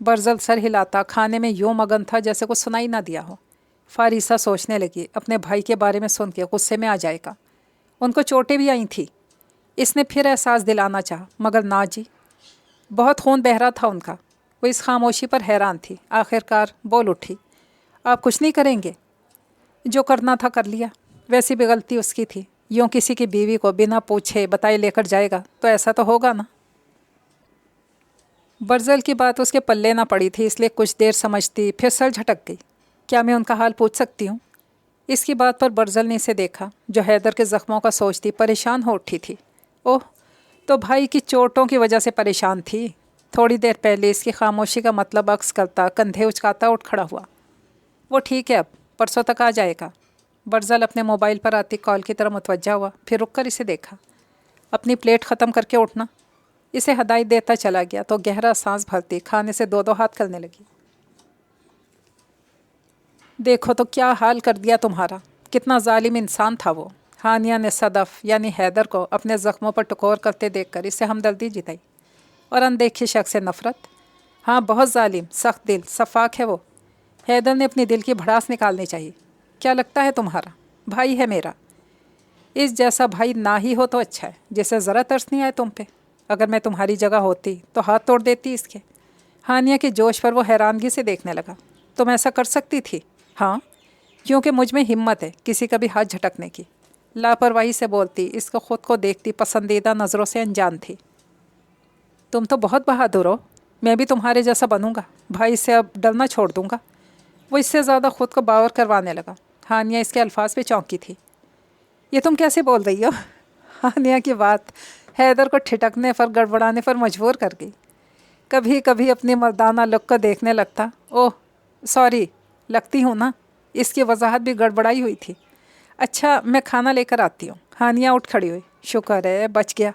برزل سر ہلاتا کھانے میں یوں مگن تھا جیسے کچھ سنائی نہ دیا ہو۔ فاریسہ سوچنے لگی اپنے بھائی کے بارے میں سن کے غصے میں آ جائے گا، ان کو چوٹیں بھی آئی تھیں۔ اس نے پھر احساس دلانا چاہا مگر نہ جی، بہت خون بہہ رہا تھا ان کا۔ وہ اس خاموشی پر حیران تھی، آخر کار بول اٹھی، آپ کچھ نہیں کریں گے؟ جو کرنا تھا کر لیا، ویسی بھی غلطی اس کی تھی، یوں کسی کی بیوی کو بنا پوچھے بتائے لے کر جائے گا تو ایسا تو ہوگا نا۔ برزل کی بات اس کے پلے نہ پڑی تھی، اس لیے کچھ دیر سمجھتی پھر سر جھٹک گئی۔ کیا میں ان کا حال پوچھ سکتی ہوں؟ اس کی بات پر برزل نے اسے دیکھا جو حیدر کے زخموں کا سوچتی پریشان ہو اٹھی تھی۔ اوہ، تو بھائی کی چوٹوں کی وجہ سے پریشان تھی۔ تھوڑی دیر پہلے اس کی خاموشی کا مطلب عکس کرتا کندھے اچکاتا اٹھ کھڑا ہوا۔ وہ ٹھیک ہے، اب پرسوں تک آ جائے گا۔ برزل اپنے موبائل پر آتی کال کی طرف متوجہ ہوا، پھر رک کر اسے دیکھا۔ اپنی پلیٹ ختم کر کے اٹھنا، اسے ہدایت دیتا چلا گیا تو گہرا سانس بھرتی کھانے سے دو ہاتھ کرنے لگی۔ دیکھو تو کیا حال کر دیا تمہارا، کتنا ظالم انسان تھا وہ۔ ہانیہ نے صدف یعنی حیدر کو اپنے زخموں پر ٹکور کرتے دیکھ کر اسے ہمدردی جتائی، اور اندیکھی شخص سے نفرت۔ ہاں بہت ظالم، سخت دل، شفاق ہے وہ۔ حیدر نے اپنی دل کی بھڑاس نکالنی چاہیے۔ کیا لگتا ہے تمہارا بھائی ہے میرا، اس جیسا بھائی نہ ہی ہو تو اچھا ہے، جسے ذرا ترس نہیں آئے تم پہ۔ اگر میں تمہاری جگہ ہوتی تو ہاتھ توڑ دیتی اس کے۔ ہانیہ کے جوش پر وہ حیرانگی سے دیکھنے لگا۔ تم ایسا کر سکتی تھی؟ ہاں، کیونکہ مجھ میں ہمت ہے کسی کا بھی ہاتھ جھٹکنے کی۔ لاپرواہی سے بولتی، اس کو خود کو دیکھتی پسندیدہ نظروں سے انجان تھی۔ تم تو بہت بہادر ہو، میں بھی تمہارے جیسا بنوں گا، بھائی سے اب ڈرنا چھوڑ دوں گا۔ وہ اس سے زیادہ خود کو باور کروانے لگا۔ ہانیہ اس کے الفاظ پہ چونکی تھی۔ یہ تم کیسے بول رہی ہو؟ ہانیہ کی بات حیدر کو ٹھٹکنے پر گڑبڑانے پر مجبور کر گئی۔ کبھی کبھی اپنی مردانہ لک کو دیکھنے لگتا۔ اوہ سوری، لگتی ہوں نا، اس کی وضاحت بھی گڑبڑائی ہوئی تھی۔ اچھا میں کھانا لے کر آتی ہوں۔ ہانیہ اٹھ کھڑی ہوئی۔ شکر ہے بچ گیا،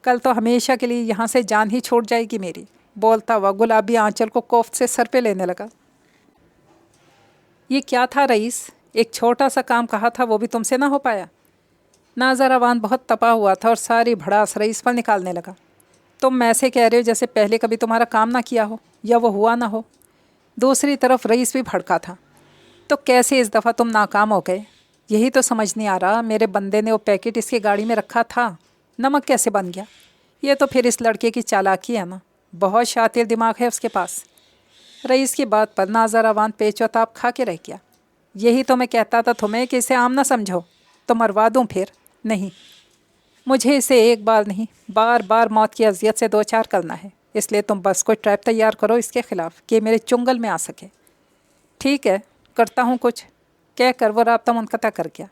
کل تو ہمیشہ کے لیے یہاں سے جان ہی چھوٹ جائے گی میری۔ بولتا ہوا گلابی آنچل کو کوفت سے سر پہ لینے لگا۔ یہ کیا تھا رئیس، ایک چھوٹا سا کام کہا تھا وہ بھی تم سے نہ ہو پایا؟ ناظر عوان بہت تپا ہوا تھا اور ساری بھڑاس رئیس پر نکالنے لگا۔ تم ایسے کہہ رہے ہو جیسے پہلے کبھی تمہارا کام نہ کیا ہو یا وہ ہوا نہ ہو۔ دوسری طرف رئیس بھی بھڑکا تھا۔ تو کیسے اس دفعہ تم ناکام ہو گئے؟ یہی تو سمجھ نہیں آ رہا۔ میرے بندے نے وہ پیکٹ اس کی گاڑی میں رکھا تھا، نمک کیسے بن گیا؟ یہ تو پھر اس لڑکے کی چالاکی ہے نا، بہت شاطر دماغ ہے اس کے پاس۔ رئیس کی بات پر ناظر عوان پیچ و تاب کھا کے رہ گیا۔ یہی تو میں کہتا تھا تمہیں کہ اسے عام نہ سمجھو، تو مروا دوں پھر؟ نہیں، مجھے اسے ایک بار نہیں بار بار موت کی اذیت سے دوچار کرنا ہے، اس لیے تم بس کوئی ٹریپ تیار کرو اس کے خلاف کہ میرے چنگل میں آ سکے۔ ٹھیک ہے، کرتا ہوں کچھ، کہہ کر وہ رابطہ منقطع کر گیا۔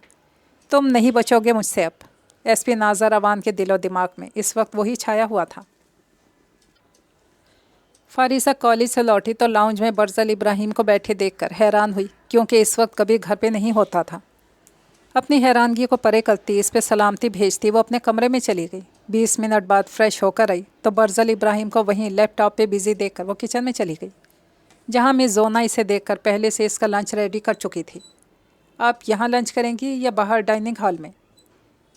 تم نہیں بچو گے مجھ سے اب۔ ایس پی ناظر عوان کے دل و دماغ میں اس وقت وہی چھایا ہوا تھا۔ فاریسہ کالج سے لوٹی تو لاؤنج میں برزل ابراہیم کو بیٹھے دیکھ کر حیران ہوئی، کیونکہ اس وقت کبھی گھر پہ نہیں ہوتا تھا۔ اپنی حیرانگی کو پرے کرتی اس پہ سلامتی بھیجتی وہ اپنے کمرے میں چلی گئی۔ 20 منٹ بعد فریش ہو کر آئی تو برزل ابراہیم کو وہیں لیپ ٹاپ پہ بزی دیکھ کر وہ کچن میں چلی گئی، جہاں مس زونا اسے دیکھ کر پہلے سے اس کا لنچ ریڈی کر چکی تھی۔ آپ یہاں لنچ کریں گی یا باہر ڈائننگ ہال میں؟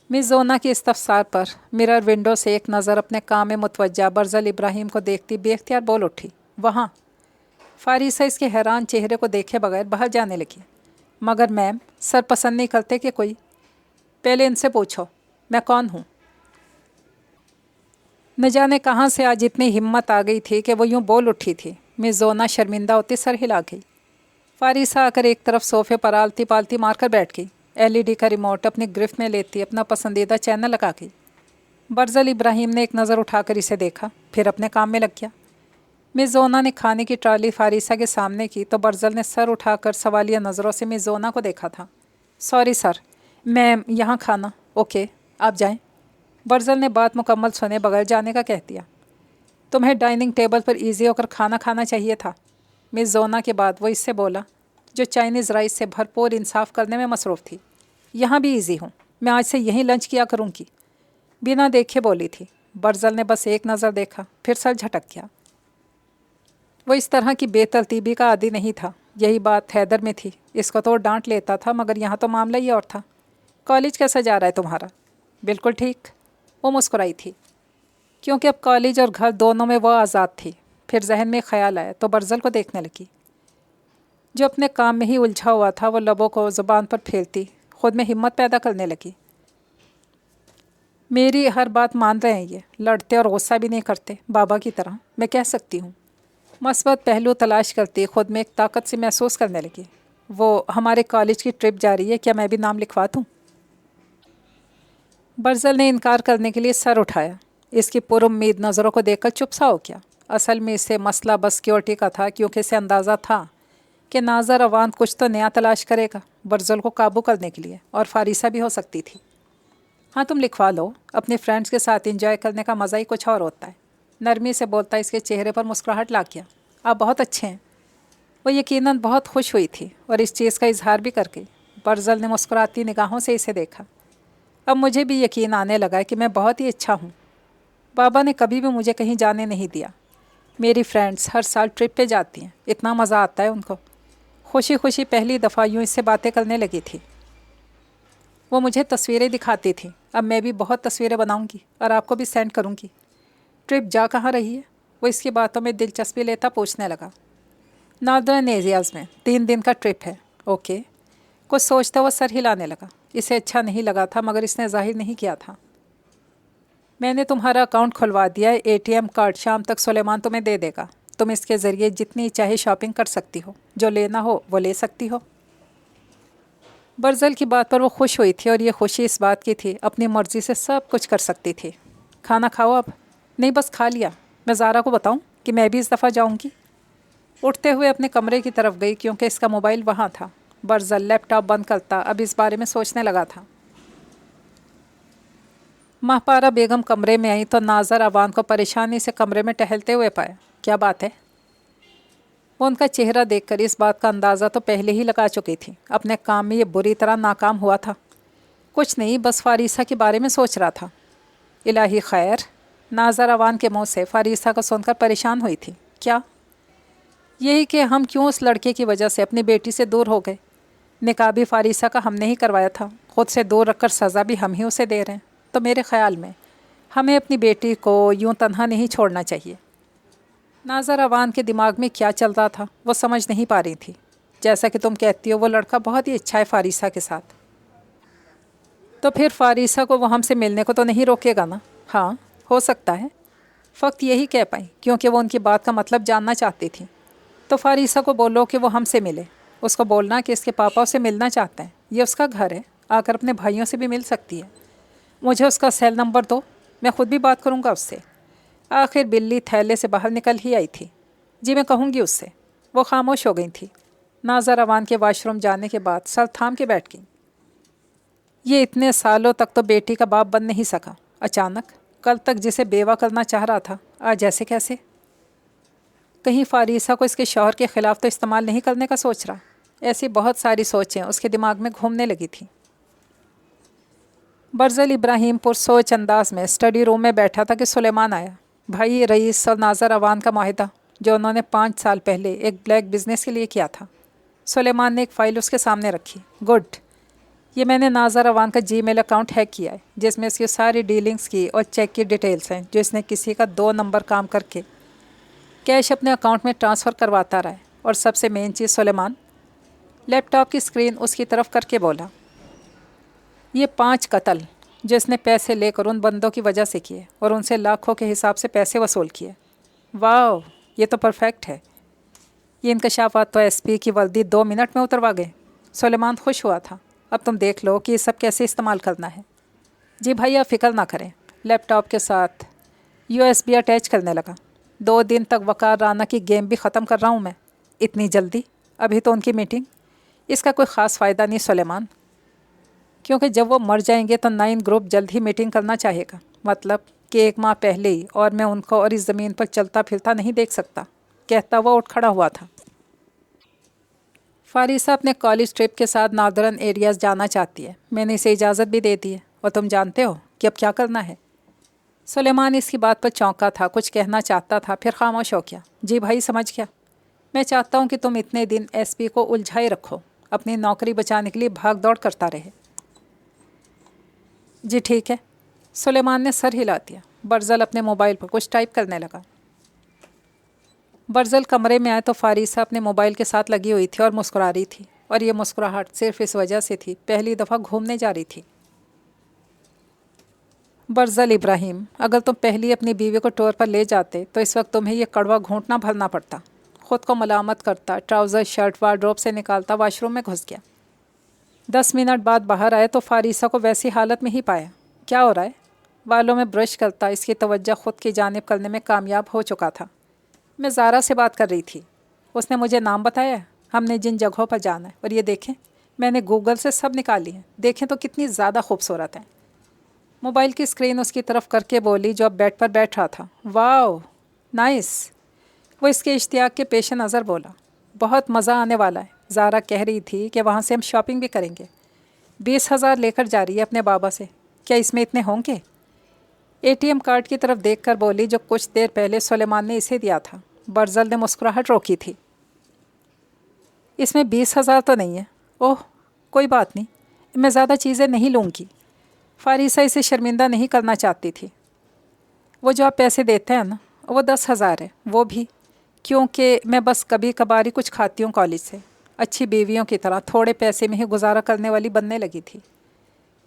مس زونا کی استفسار پر مرر ونڈو سے ایک نظر اپنے کام میں متوجہ برزل ابراہیم کو دیکھتی بے اختیار بول اٹھی، وہاں۔ فاریسہ اس کے حیران چہرے کو دیکھے بغیر باہر جانے لگی۔ مگر میم، سر پسند نہیں کرتے کہ کوئی؟ پہلے ان سے پوچھو میں کون ہوں۔ نہ جانے کہاں سے آج اتنی ہمت آ گئی تھی کہ وہ یوں بول اٹھی تھی۔ مس زونا شرمندہ ہوتی سر ہلا گئی۔ فاریسہ آ کر ایک طرف صوفے پر آلتی پالتی مار کر بیٹھ گئی۔ LED کا ریموٹ اپنی گرفت میں لیتی اپنا پسندیدہ چینل لگا گئی۔ برزل ابراہیم نے ایک نظر اٹھا کر اسے دیکھا، پھر اپنے کام میں لگ گیا۔ مس زونا نے کھانے کی ٹرالی فاریسہ کے سامنے کی تو برزل نے سر اٹھا کر سوالیہ نظروں سے مس زونا کو دیکھا تھا۔ سوری سر، میم یہاں کھانا۔ اوکے آپ جائیں۔ برزل نے بات مکمل سنے بغیر جانے کا کہہ دیا۔ تمہیں ڈائننگ ٹیبل پر ایزی ہو کر کھانا کھانا چاہیے تھا۔ مس زونا کے بعد وہ اس سے بولا جو چائنیز رائس سے بھرپور انصاف کرنے میں مصروف تھی۔ یہاں بھی ایزی ہوں، میں آج سے یہیں لنچ کیا کروں گی۔ بنا دیکھے بولی تھی۔ برزل نے بس ایک نظر دیکھا پھر سر جھٹک گیا۔ وہ اس طرح کی بے ترتیبی کا عادی نہیں تھا۔ یہی بات حیدر میں تھی، اس کو تو وہ ڈانٹ لیتا تھا، مگر یہاں تو معاملہ ہی اور تھا۔ کالج کیسا جا رہا ہے تمہارا؟ بالکل ٹھیک، وہ مسکرائی تھی، کیونکہ اب کالج اور گھر دونوں میں وہ آزاد تھی۔ پھر ذہن میں خیال آیا تو برزل کو دیکھنے لگی، جو اپنے کام میں ہی الجھا ہوا تھا۔ وہ لبوں کو زبان پر پھیرتی خود میں ہمت پیدا کرنے لگی۔ میری ہر بات مان رہے ہیں، یہ لڑتے اور غصہ بھی نہیں کرتے بابا کی طرح، میں کہہ سکتی ہوں۔ مثبت پہلو تلاش کرتی خود میں ایک طاقت سے محسوس کرنے لگی۔ وہ ہمارے کالج کی ٹرپ جا رہی ہے، کیا میں بھی نام لکھوا دوں؟ برزل نے انکار کرنے کے لیے سر اٹھایا۔ اس کی پر امید نظروں کو دیکھ کر چپ سا ہو گیا۔ اصل میں اسے مسئلہ بس سیکورٹی کا تھا، کیونکہ اسے اندازہ تھا کہ ناظر عوان کچھ تو نیا تلاش کرے گا برزل کو قابو کرنے کے لیے، اور فاریسہ بھی ہو سکتی تھی۔ ہاں تم لکھوا لو، اپنے فرینڈز کے ساتھ انجوائے کرنے کا مزہ ہی کچھ اور ہوتا ہے، نرمی سے بولتا اس کے چہرے پر مسکراہٹ لا گیا۔ آپ بہت اچھے ہیں۔ وہ یقیناً بہت خوش ہوئی تھی اور اس چیز کا اظہار بھی کر گئی۔ برزل نے مسکراتی نگاہوں سے اسے دیکھا۔ اب مجھے بھی یقین آنے لگا کہ میں بہت ہی اچھا ہوں۔ بابا نے کبھی بھی مجھے کہیں جانے نہیں دیا۔ میری فرینڈز ہر سال ٹرپ پہ جاتی ہیں، اتنا مزہ آتا ہے ان کو۔ خوشی خوشی پہلی دفعہ یوں اس سے باتیں کرنے لگی تھی۔ وہ مجھے تصویریں دکھاتی تھی، اب میں بھی بہت تصویریں بناؤں گی اور آپ کو بھی سینڈ کروں گی۔ ٹرپ جا کہاں رہی ہے؟ وہ اس کی باتوں میں دلچسپی لیتا پوچھنے لگا۔ ناردرن ایریاز میں 3 دن کا ٹرپ ہے۔ اوکے، کچھ سوچتا وہ سر ہلانے لگا۔ اسے اچھا نہیں لگا تھا، مگر اس نے ظاہر نہیں کیا تھا۔ میں نے تمہارا اکاؤنٹ کھلوا دیا ہے، ATM کارڈ شام تک سلیمان تمہیں دے دے گا۔ تم اس کے ذریعے جتنی چاہے شاپنگ کر سکتی ہو، جو لینا ہو وہ لے سکتی ہو۔ برزل کی بات پر وہ خوش ہوئی تھی، اور یہ خوشی اس بات کی تھی اپنی مرضی سے سب کچھ کر سکتی تھی۔ کھانا کھاؤ اب؟ نہیں بس کھا لیا۔ میں زارا کو بتاؤں کہ میں بھی اس دفعہ جاؤں گی؟ اٹھتے ہوئے اپنے کمرے کی طرف گئی، کیونکہ اس کا موبائل وہاں تھا۔ برزل لیپ ٹاپ بند کرتا اب اس بارے میں سوچنے لگا تھا۔ ماہپارہ بیگم کمرے میں آئی تو ناظر عوان کو پریشانی سے کمرے میں ٹہلتے ہوئے پایا۔ کیا بات ہے؟ وہ ان کا چہرہ دیکھ کر اس بات کا اندازہ تو پہلے ہی لگا چکی تھی، اپنے کام میں یہ بری طرح ناکام ہوا تھا۔ کچھ نہیں، بس فاریسہ کے بارے میں سوچ رہا تھا۔ الہی خیر! ناظر عوان کے منہ سے فاریسہ کو سن کر پریشان ہوئی تھی۔ کیا؟ یہی کہ ہم کیوں اس لڑکے کی وجہ سے اپنی بیٹی سے دور ہو گئے۔ نکاح بھی فاریسہ کا ہم نے ہی کروایا تھا، خود سے دور رکھ کر سزا بھی ہم ہی اسے دے رہے ہیں۔ تو میرے خیال میں ہمیں اپنی بیٹی کو یوں تنہا نہیں چھوڑنا چاہیے۔ ناظر عوان کے دماغ میں کیا چل رہا تھا وہ سمجھ نہیں پا رہی تھی۔ جیسا کہ تم کہتی ہو وہ لڑکا بہت ہی اچھا ہے فاریسہ کے ساتھ، تو پھر فاریسہ کو وہ ہم سے ملنے کو تو نہیں روکے گا نا؟ ہاں ہو سکتا ہے، فقط یہی کہہ پائیں کیونکہ وہ ان کی بات کا مطلب جاننا چاہتی تھی۔ تو فاریسہ کو بولو کہ وہ ہم سے ملے، اس کو بولنا کہ اس کے پاپا اسے ملنا چاہتے ہیں، یہ اس کا گھر ہے، آ کر اپنے بھائیوں سے بھی مل سکتی ہے۔ مجھے اس کا سیل نمبر دو، میں خود بھی بات کروں گا اس سے۔ آخر بلی تھیلے سے باہر نکل ہی آئی تھی۔ جی میں کہوں گی اس سے۔ وہ خاموش ہو گئی تھی۔ ناظر عوان کے واش روم جانے کے بعد سر تھام کے بیٹھ گئی۔ یہ اتنے سالوں تک تو بیٹی کا باپ بن نہیں سکا، اچانک کل تک جسے بیوہ کرنا چاہ رہا تھا آج ایسے کیسے؟ کہیں فاریسہ کو اس کے شوہر کے خلاف تو استعمال نہیں کرنے کا سوچ رہا؟ ایسی بہت ساری سوچیں اس کے دماغ میں گھومنے لگی تھیں۔ برزل ابراہیم پرسوچ انداز میں اسٹڈی روم میں بیٹھا تھا کہ سلیمان آیا۔ بھائی رئیس اور ناظر عوان کا معاہدہ جو انہوں نے 5 سال پہلے ایک بلیک بزنس کے لیے کیا تھا۔ سلیمان نے ایک فائل اس کے سامنے رکھی۔ گڈ، یہ میں نے ناظر عوان کا جی میل اکاؤنٹ ہیک کیا ہے، جس میں اس کی ساری ڈیلنگز کی اور چیک کی ڈیٹیلز ہیں، جو اس نے کسی کا 2 نمبر کام کر کے کیش اپنے اکاؤنٹ میں ٹرانسفر کرواتا رہا ہے۔ اور سب سے مین چیز سلیمان لیپ ٹاپ کی اسکرین اس کی طرف کر کے بولا، یہ 5 قتل جو اس نے پیسے لے کر ان بندوں کی وجہ سے کیے اور ان سے لاکھوں کے حساب سے پیسے وصول کیے۔ واو، یہ تو پرفیکٹ ہے۔ یہ انکشافات تو SP کی وردی 2 منٹ میں اتروا گئے۔ سلیمان خوش ہوا تھا۔ اب تم دیکھ لو کہ یہ سب کیسے استعمال کرنا ہے۔ جی بھائی آپ فکر نہ کریں۔ لیپ ٹاپ کے ساتھ USB اٹیچ کرنے لگا۔ 2 دن تک وقار رانا کی گیم بھی ختم کر رہا ہوں میں، اتنی جلدی؟ ابھی تو ان کی میٹنگ، اس کا کوئی خاص فائدہ نہیں سلیمان، کیونکہ جب وہ مر جائیں گے تو 9 گروپ جلد ہی میٹنگ کرنا چاہے گا، مطلب کہ 1 ماہ پہلے ہی، اور میں ان کو اور اس زمین پر چلتا پھرتا نہیں دیکھ سکتا، کہتا وہ اٹھ کھڑا ہوا تھا۔ فاریسہ اپنے کالج ٹرپ کے ساتھ ناردرن ایریاز جانا چاہتی ہے، میں نے اسے اجازت بھی دے دی ہے، اور تم جانتے ہو کہ اب کیا کرنا ہے؟ سلیمان اس کی بات پر چونکا تھا، کچھ کہنا چاہتا تھا، پھر خاموش ہو گیا۔ جی بھائی سمجھ گیا، میں چاہتا ہوں کہ تم اتنے دن SP کو الجھائے رکھو، اپنی نوکری بچانے کے لیے بھاگ دوڑ کرتا رہے۔ جی ٹھیک ہے، سلیمان نے سر ہلا دیا۔ برزل اپنے موبائل پر کچھ ٹائپ کرنے لگا۔ برزل کمرے میں آئے تو فاریسہ اپنے موبائل کے ساتھ لگی ہوئی تھی اور مسکرا رہی تھی، اور یہ مسکراہٹ صرف اس وجہ سے تھی پہلی دفعہ گھومنے جا رہی تھی۔ برزل ابراہیم، اگر تم پہلی اپنی بیوی کو ٹور پر لے جاتے تو اس وقت تمہیں یہ کڑوا گھونٹنا بھرنا پڑتا۔ خود کو ملامت کرتا ٹراؤزر شرٹ وارڈروب سے نکالتا واش روم میں گھس گیا۔ 10 منٹ بعد باہر آئے تو فاریسہ کو ویسی حالت میں ہی پایا۔ کیا ہو رہا ہے؟ بالوں میں برش کرتا اس کی توجہ خود کی جانب کرنے میں کامیاب ہو چکا تھا۔ میں زارا سے بات کر رہی تھی، اس نے مجھے نام بتایا ہے، ہم نے جن جگہوں پر جانا ہے، اور یہ دیکھیں میں نے گوگل سے سب نکال لی ہیں، دیکھیں تو کتنی زیادہ خوبصورت ہیں۔ موبائل کی اسکرین اس کی طرف کر کے بولی جو اب بیڈ پر بیٹھ رہا تھا۔ واو نائس، وہ اس کے اشتیاق کے پیش نظر بولا۔ بہت مزہ آنے والا ہے، زارا کہہ رہی تھی کہ وہاں سے ہم شاپنگ بھی کریں گے۔ 20,000 لے کر جا رہی ہے اپنے بابا سے، کیا اس میں اتنے ہوں گے؟ ATM کارڈ کی طرف دیکھ کر بولی جو کچھ دیر پہلے سلیمان نے اسے دیا تھا۔ برزل نے مسکراہٹ روکی تھی۔ اس میں 20,000 تو نہیں ہے۔ اوہ کوئی بات نہیں، میں زیادہ چیزیں نہیں لوں گی۔ فاریسہ اسے شرمندہ نہیں کرنا چاہتی تھی۔ وہ جو آپ پیسے دیتے ہیں نا، وہ 10,000 ہے، وہ بھی کیونکہ میں بس کبھی کبھار ہی کچھ کھاتی ہوں کالج سے، اچھی بیویوں کی طرح تھوڑے پیسے میں ہی گزارا کرنے والی بننے لگی تھی۔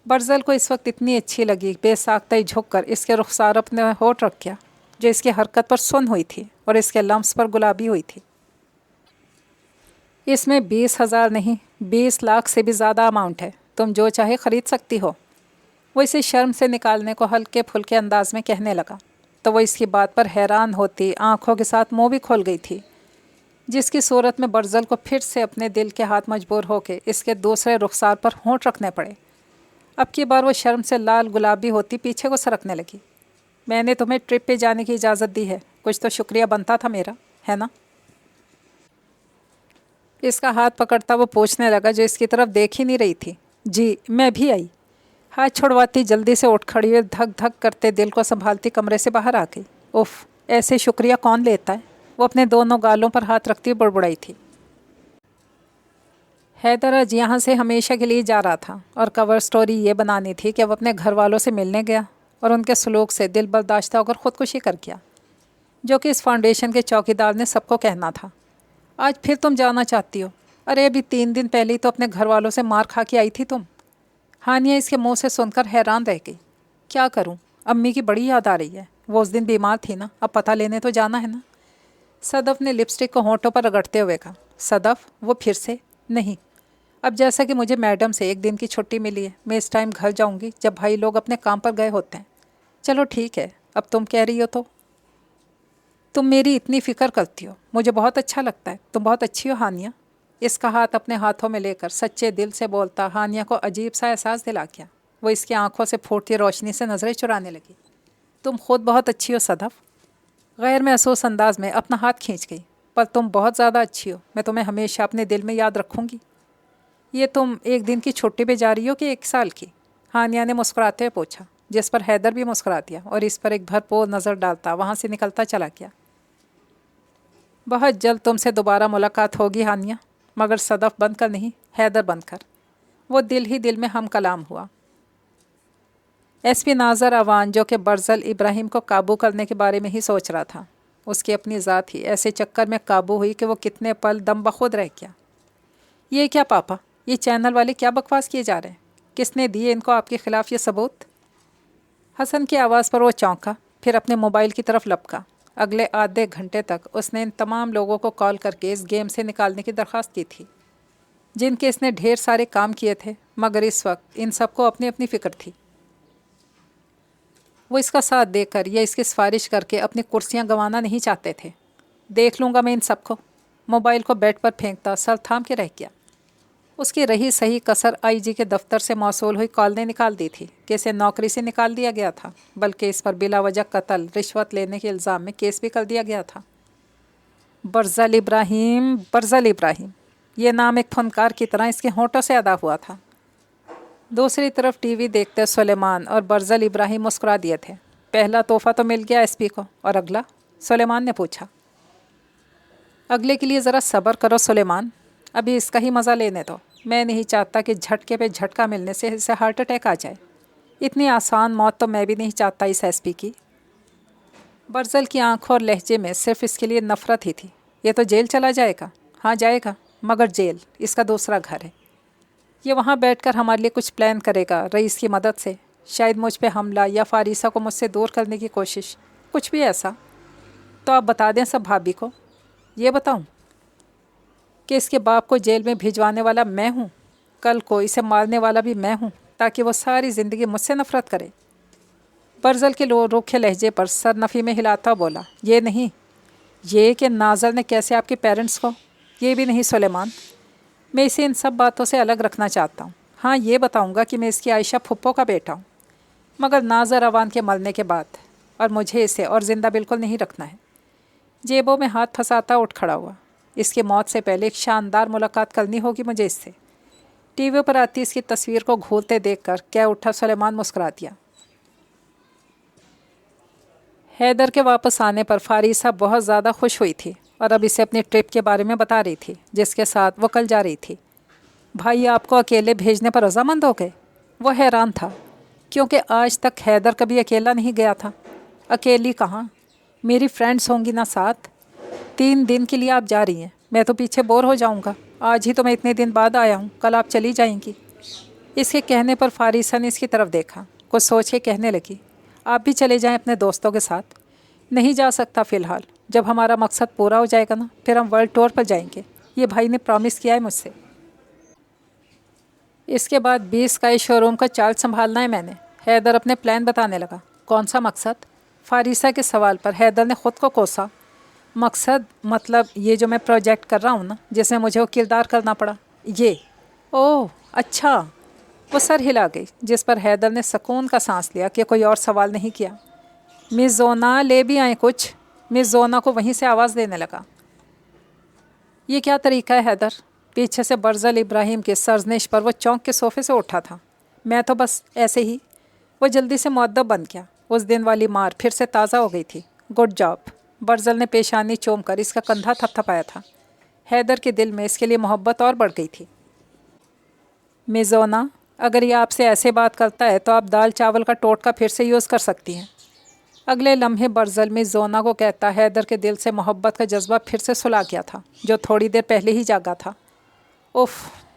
برزل کو اس وقت اتنی اچھی لگی، بے ساختہ ہی جھک کر اس کے رخسار اپنے ہونٹ رکھ گیا جو اس کی حرکت پر سن ہوئی تھی اور اس کے لمس پر گلابی ہوئی تھی۔ اس میں 20,000 نہیں، 20 لاکھ سے بھی زیادہ اماؤنٹ ہے، تم جو چاہے خرید سکتی ہو۔ وہ اسے شرم سے نکالنے کو ہلکے پھلکے انداز میں کہنے لگا تو وہ اس کی بات پر حیران ہوتی آنکھوں کے ساتھ منہ بھی کھول گئی تھی، جس کی صورت میں برزل کو پھر سے اپنے دل کے ہاتھ مجبور ہو کے اس کے دوسرے رخسار پر ہونٹ رکھنے پڑے۔ اب کی بار وہ شرم سے لال گلابی ہوتی پیچھے کو سرکنے لگی۔ میں نے تمہیں ٹرپ پہ جانے کی اجازت دی ہے، کچھ تو شکریہ بنتا تھا میرا، ہے نا؟ اس کا ہاتھ پکڑتا وہ پوچھنے لگا جو اس کی طرف دیکھ ہی نہیں رہی تھی۔ جی میں بھی آئی۔ ہاتھ چھڑواتی جلدی سے اٹھ کھڑی ہوئی، دھک دھک کرتے دل کو سنبھالتی کمرے سے باہر آ گئی۔ اف، ایسے شکریہ کون لیتا ہے؟ وہ اپنے دونوں گالوں پر ہاتھ رکھتی بڑبڑائی تھی۔ حیدر آج یہاں سے ہمیشہ کے لیے جا رہا تھا اور کور سٹوری یہ بنانی تھی کہ وہ اپنے گھر والوں سے ملنے گیا اور ان کے سلوک سے دل برداشتہ ہو کر خودکشی کر گیا، جو کہ اس فاؤنڈیشن کے چوکیدار نے سب کو کہنا تھا۔ آج پھر تم جانا چاہتی ہو؟ ارے ابھی 3 دن پہلے ہی تو اپنے گھر والوں سے مار کھا کے آئی تھی تم۔ ہانیہ اس کے منہ سے سن کر حیران رہ گئی۔ کیا کروں، امی کی بڑی یاد آ رہی ہے، وہ اس دن بیمار تھی نا، اب پتہ لینے تو جانا ہے نا۔ صدف نے لپسٹک کو ہونٹوں پر رگڑتے ہوئے کہا۔ صدف، وہ پھر سے؟ نہیں، اب جیسا کہ مجھے میڈم سے 1 دن کی چھٹی ملی ہے، میں اس ٹائم گھر جاؤں گی جب بھائی لوگ اپنے کام پر گئے ہوتے ہیں۔ چلو ٹھیک ہے، اب تم کہہ رہی ہو تو۔ تم میری اتنی فکر کرتی ہو، مجھے بہت اچھا لگتا ہے، تم بہت اچھی ہو ہانیہ۔ اس کا ہاتھ اپنے ہاتھوں میں لے کر سچے دل سے بولتا ہانیہ کو عجیب سا احساس دلا گیا۔ وہ اس کی آنکھوں سے پھوٹتی روشنی سے نظریں چرانے لگی۔ تم خود بہت اچھی ہو صدف، غیر محسوس انداز میں اپنا ہاتھ کھینچ گئی، پر تم بہت زیادہ اچھی ہو، میں تمہیں ہمیشہ اپنے دل میں یاد رکھوں گی۔ یہ تم 1 دن کی چھٹی پہ جا رہی ہو کہ 1 سال کی؟ ہانیہ نے مسکراتے ہوئے پوچھا، جس پر حیدر بھی مسکرا دیا اور اس پر ایک بھرپور نظر ڈالتا وہاں سے نکلتا چلا گیا۔ بہت جلد تم سے دوبارہ ملاقات ہوگی ہانیہ، مگر صدف بن کر نہیں، حیدر بن کر۔ وہ دل ہی دل میں ہم کلام ہوا۔ SP ناظر اعوان، جو کہ برزل ابراہیم کو قابو کرنے کے بارے میں ہی سوچ رہا تھا، اس کی اپنی ذات ہی ایسے چکر میں قابو ہوئی کہ وہ کتنے پل دم بخود رہ گیا۔ یہ کیا پاپا، یہ چینل والے کیا بکواس کیے جا رہے ہیں؟ کس نے دیے ان کو آپ کے خلاف یہ ثبوت؟ حسن کی آواز پر وہ چونکا، پھر اپنے موبائل کی طرف لپکا۔ اگلے آدھے گھنٹے تک اس نے ان تمام لوگوں کو کال کر کے اس گیم سے نکالنے کی درخواست کی تھی، جن کے اس نے ڈھیر سارے کام کیے تھے، مگر اس وقت ان سب کو اپنی اپنی فکر تھی۔ وہ اس کا ساتھ دے کر یا اس کی سفارش کر کے اپنی کرسیاں گنوانا نہیں چاہتے تھے۔ دیکھ لوں گا میں ان سب کو۔ موبائل کو بیڈ پر پھینکتا سر تھام کے رہ گیا۔ اس کی رہی صحیح کسر IG کے دفتر سے موصول ہوئی کال نے نکال دی تھی کہ اسے نوکری سے نکال دیا گیا تھا، بلکہ اس پر بلا وجہ قتل، رشوت لینے کے الزام میں کیس بھی کر دیا گیا تھا۔ برزل ابراہیم، برزل ابراہیم، یہ نام ایک فنکار کی طرح اس کے ہونٹوں سے ادا ہوا تھا۔ دوسری طرف TV دیکھتے سلیمان اور برزل ابراہیم مسکرا دیے تھے۔ پہلا تحفہ تو مل گیا SP کو، اور اگلا؟ سلیمان نے پوچھا۔ اگلے کے لیے ذرا صبر کرو سلیمان، ابھی اس کا ہی مزہ لینے دو۔ میں نہیں چاہتا کہ جھٹکے پہ جھٹکا ملنے سے اسے ہارٹ اٹیک آ جائے۔ اتنی آسان موت تو میں بھی نہیں چاہتا اس SP کی۔ برزل کی آنکھوں اور لہجے میں صرف اس کے لیے نفرت ہی تھی۔ یہ تو جیل چلا جائے گا؟ ہاں جائے گا، مگر جیل اس کا دوسرا گھر ہے۔ یہ وہاں بیٹھ کر ہمارے لیے کچھ پلان کرے گا رئیس کی مدد سے، شاید مجھ پہ حملہ یا فاریسہ کو مجھ سے دور کرنے کی کوشش، کچھ بھی ایسا۔ تو آپ بتا دیں سب بھابھی کو۔ یہ بتاؤں کہ اس کے باپ کو جیل میں بھجوانے والا میں ہوں، کل کو اسے مارنے والا بھی میں ہوں، تاکہ وہ ساری زندگی مجھ سے نفرت کرے۔ برزل کے روکھے لہجے پر سر نفی میں ہلاتا بولا، یہ نہیں، یہ کہ ناظر نے کیسے آپ کے پیرنٹس کو، یہ بھی نہیں سلیمان، میں اسے ان سب باتوں سے الگ رکھنا چاہتا ہوں۔ ہاں یہ بتاؤں گا کہ میں اس کی عائشہ پھپھو کا بیٹا ہوں، مگر ناظر عوان کے مرنے کے بعد، اور مجھے اسے اور زندہ بالکل نہیں رکھنا ہے۔ جیبوں میں ہاتھ پھنساتا اٹھ کھڑا ہوا۔ اس کی موت سے پہلے ایک شاندار ملاقات کرنی ہوگی مجھے اس سے۔ ٹی وی پر آتی اس کی تصویر کو گھولتے دیکھ کر کیا اٹھا سلیمان مسکرا دیا۔ حیدر کے واپس آنے پر فاریسہ بہت زیادہ خوش ہوئی تھی اور اب اسے اپنی ٹرپ کے بارے میں بتا رہی تھی جس کے ساتھ وہ کل جا رہی تھی۔ بھائی آپ کو اکیلے بھیجنے پر رضامند ہو گئے؟ وہ حیران تھا کیونکہ آج تک حیدر کبھی اکیلا نہیں گیا تھا۔ اکیلی کہاں، میری فرینڈس ہوں گی نا ساتھ۔ 3 دن کے لیے آپ جا رہی ہیں، میں تو پیچھے بور ہو جاؤں گا، آج ہی تو میں اتنے دن بعد آیا ہوں، کل آپ چلی جائیں گی۔ اس کے کہنے پر فاریسہ نے اس کی طرف دیکھا، کچھ سوچ کے کہنے لگی، آپ بھی چلے جائیں اپنے دوستوں کے ساتھ۔ نہیں جا سکتا فی الحال، جب ہمارا مقصد پورا ہو جائے گا نا پھر ہم ورلڈ ٹور پر جائیں گے، یہ بھائی نے پرامس کیا ہے مجھ سے۔ اس کے بعد 20 کا شو روم کا چارج سنبھالنا ہے میں نے۔ حیدر اپنے پلان بتانے لگا۔ کون سا مقصد؟ فاریسہ کے سوال پر حیدر نے خود کو کوسا۔ مقصد مطلب یہ جو میں پروجیکٹ کر رہا ہوں نا، جس میں مجھے وہ کردار کرنا پڑا، یہ۔ اوہ اچھا، وہ سر ہلا گئی، جس پر حیدر نے سکون کا سانس لیا کہ کوئی اور سوال نہیں کیا۔ مس زونا لے بھی آئیں کچھ؟ مس زونا کو وہیں سے آواز دینے لگا۔ یہ کیا طریقہ ہے حیدر؟ پیچھے سے برزل ابراہیم کے سرزنش پر وہ چونک کے صوفے سے اٹھا تھا۔ میں تو بس ایسے ہی۔ وہ جلدی سے مؤدب بن گیا۔ اس دن والی مار پھر سے تازہ ہو گئی تھی۔ Good job. برزل نے پیشانی چوم کر اس کا کندھا تھپ تھپایا تھا۔ حیدر کے دل میں اس کے لیے محبت اور بڑھ گئی تھی۔ میزونا، اگر یہ آپ سے ایسے بات کرتا ہے تو آپ دال چاول کا ٹوٹکا پھر سے یوز کر سکتی ہیں۔ اگلے لمحے برزل میزونا کو کہتا حیدر کے دل سے محبت کا جذبہ پھر سے سلا گیا تھا جو تھوڑی دیر پہلے ہی جاگا تھا۔ اف،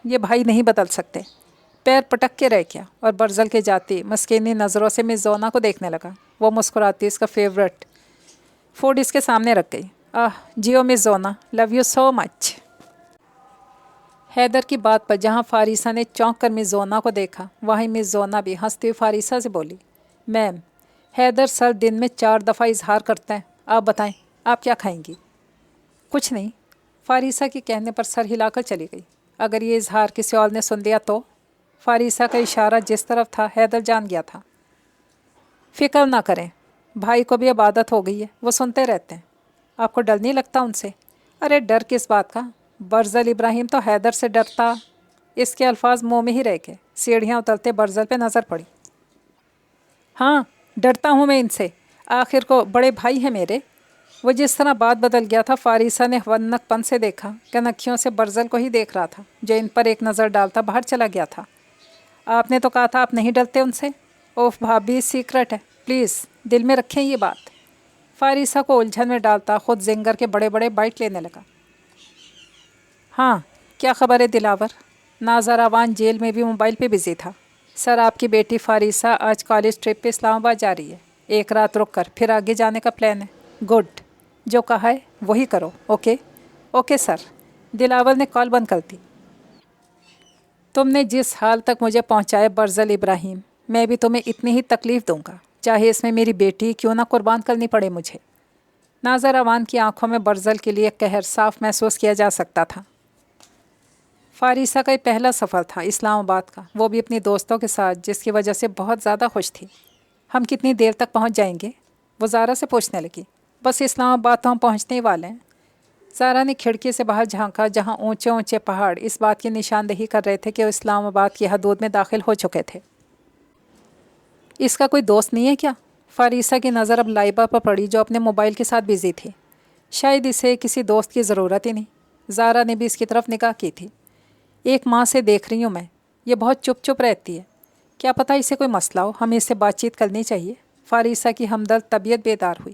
یہ بھائی نہیں بدل سکتے۔ پیر پٹک کے رہ گیا اور برزل کے جاتی مسکینی نظروں سے مس زونا کو دیکھنے لگا۔ وہ مسکراتی اس کا فیورٹ فوڈ اس کے سامنے رکھ گئی۔ جیو مس زونا، لو یو سو مچ۔ حیدر کی بات پر جہاں فاریسہ نے چونک کر مس زونا کو دیکھا، وہیں مس زونا بھی ہنستی ہوئی فاریسہ سے بولی، میم، حیدر سر دن میں 4 دفعہ اظہار کرتا ہے، آپ بتائیں آپ کیا کھائیں گی؟ کچھ نہیں، فاریسہ کے کہنے پر سر ہلا کر چلی گئی۔ اگر یہ اظہار کسی اور نے سن لیا تو؟ فاریسہ کا اشارہ جس طرف تھا حیدر جان گیا تھا۔ فکر نہ کریں، بھائی کو بھی اب عادت ہو گئی ہے، وہ سنتے رہتے ہیں۔ آپ کو ڈر نہیں لگتا ان سے؟ ارے ڈر کس بات کا؟ برزل ابراہیم تو حیدر سے ڈرتا۔ اس کے الفاظ منہ میں ہی رہ گئے۔ سیڑھیاں اترتے برزل پہ نظر پڑی۔ ہاں ڈرتا ہوں میں ان سے، آخر کو بڑے بھائی ہیں میرے۔ وہ جس طرح بات بدل گیا تھا، فاریسہ نے ونک پن سے دیکھا، کنکھیوں سے برزل کو ہی دیکھ رہا تھا جو ان پر ایک نظر ڈالتا باہر چلا گیا تھا۔ آپ نے تو کہا تھا آپ نہیں ڈرتے ان سے۔ اوف بھابھی، سیکرٹ ہے، پلیز دل میں رکھیں یہ بات۔ فاریسہ کو الجھن میں ڈالتا خود زنگر کے بڑے بڑے بائٹ لینے لگا۔ ہاں کیا خبر ہے دلاور؟ ناظر عوان جیل میں بھی موبائل پہ بزی تھا۔ سر آپ کی بیٹی فاریسہ آج کالج ٹرپ پہ اسلام آباد جا رہی ہے، 1 رات رک کر پھر آگے جانے کا پلان ہے۔ گڈ، جو کہا ہے وہی کرو۔ Okay okay sir. دلاور نے کال بند کر دی۔ تم نے جس حال تک مجھے پہنچایا برزل ابراہیم، میں بھی تمہیں اتنی ہی تکلیف دوں گا، چاہے اس میں میری بیٹی کیوں نہ قربان کرنی پڑے مجھے۔ ناظر عوان کی آنکھوں میں برزل کے لیے قہر صاف محسوس کیا جا سکتا تھا۔ فاریسہ کا یہ پہلا سفر تھا اسلام آباد کا، وہ بھی اپنی دوستوں کے ساتھ، جس کی وجہ سے بہت زیادہ خوش تھی۔ ہم کتنی دیر تک پہنچ جائیں گے؟ وہ زارا سے پوچھنے لگی۔ بس اسلام آباد تو ہم پہنچنے ہی والے ہیں۔ زارا نے کھڑکی سے باہر جھانکا جہاں اونچے اونچے پہاڑ اس بات کی نشاندہی کر رہے تھے کہ وہ اسلام آباد کی حدود میں داخل ہو چکے تھے۔ اس کا کوئی دوست نہیں ہے کیا؟ فاریسہ کی نظر اب لائبہ پر پڑی جو اپنے موبائل کے ساتھ بزی تھی۔ شاید اسے کسی دوست کی ضرورت ہی نہیں۔ زارا نے بھی اس کی طرف نگاہ کی تھی۔ ایک ماہ سے دیکھ رہی ہوں میں، یہ بہت چپ چپ رہتی ہے، کیا پتہ اسے کوئی مسئلہ ہو، ہمیں اس سے بات چیت کرنی چاہیے۔ فاریسہ کی ہمدرد طبیعت بیدار ہوئی۔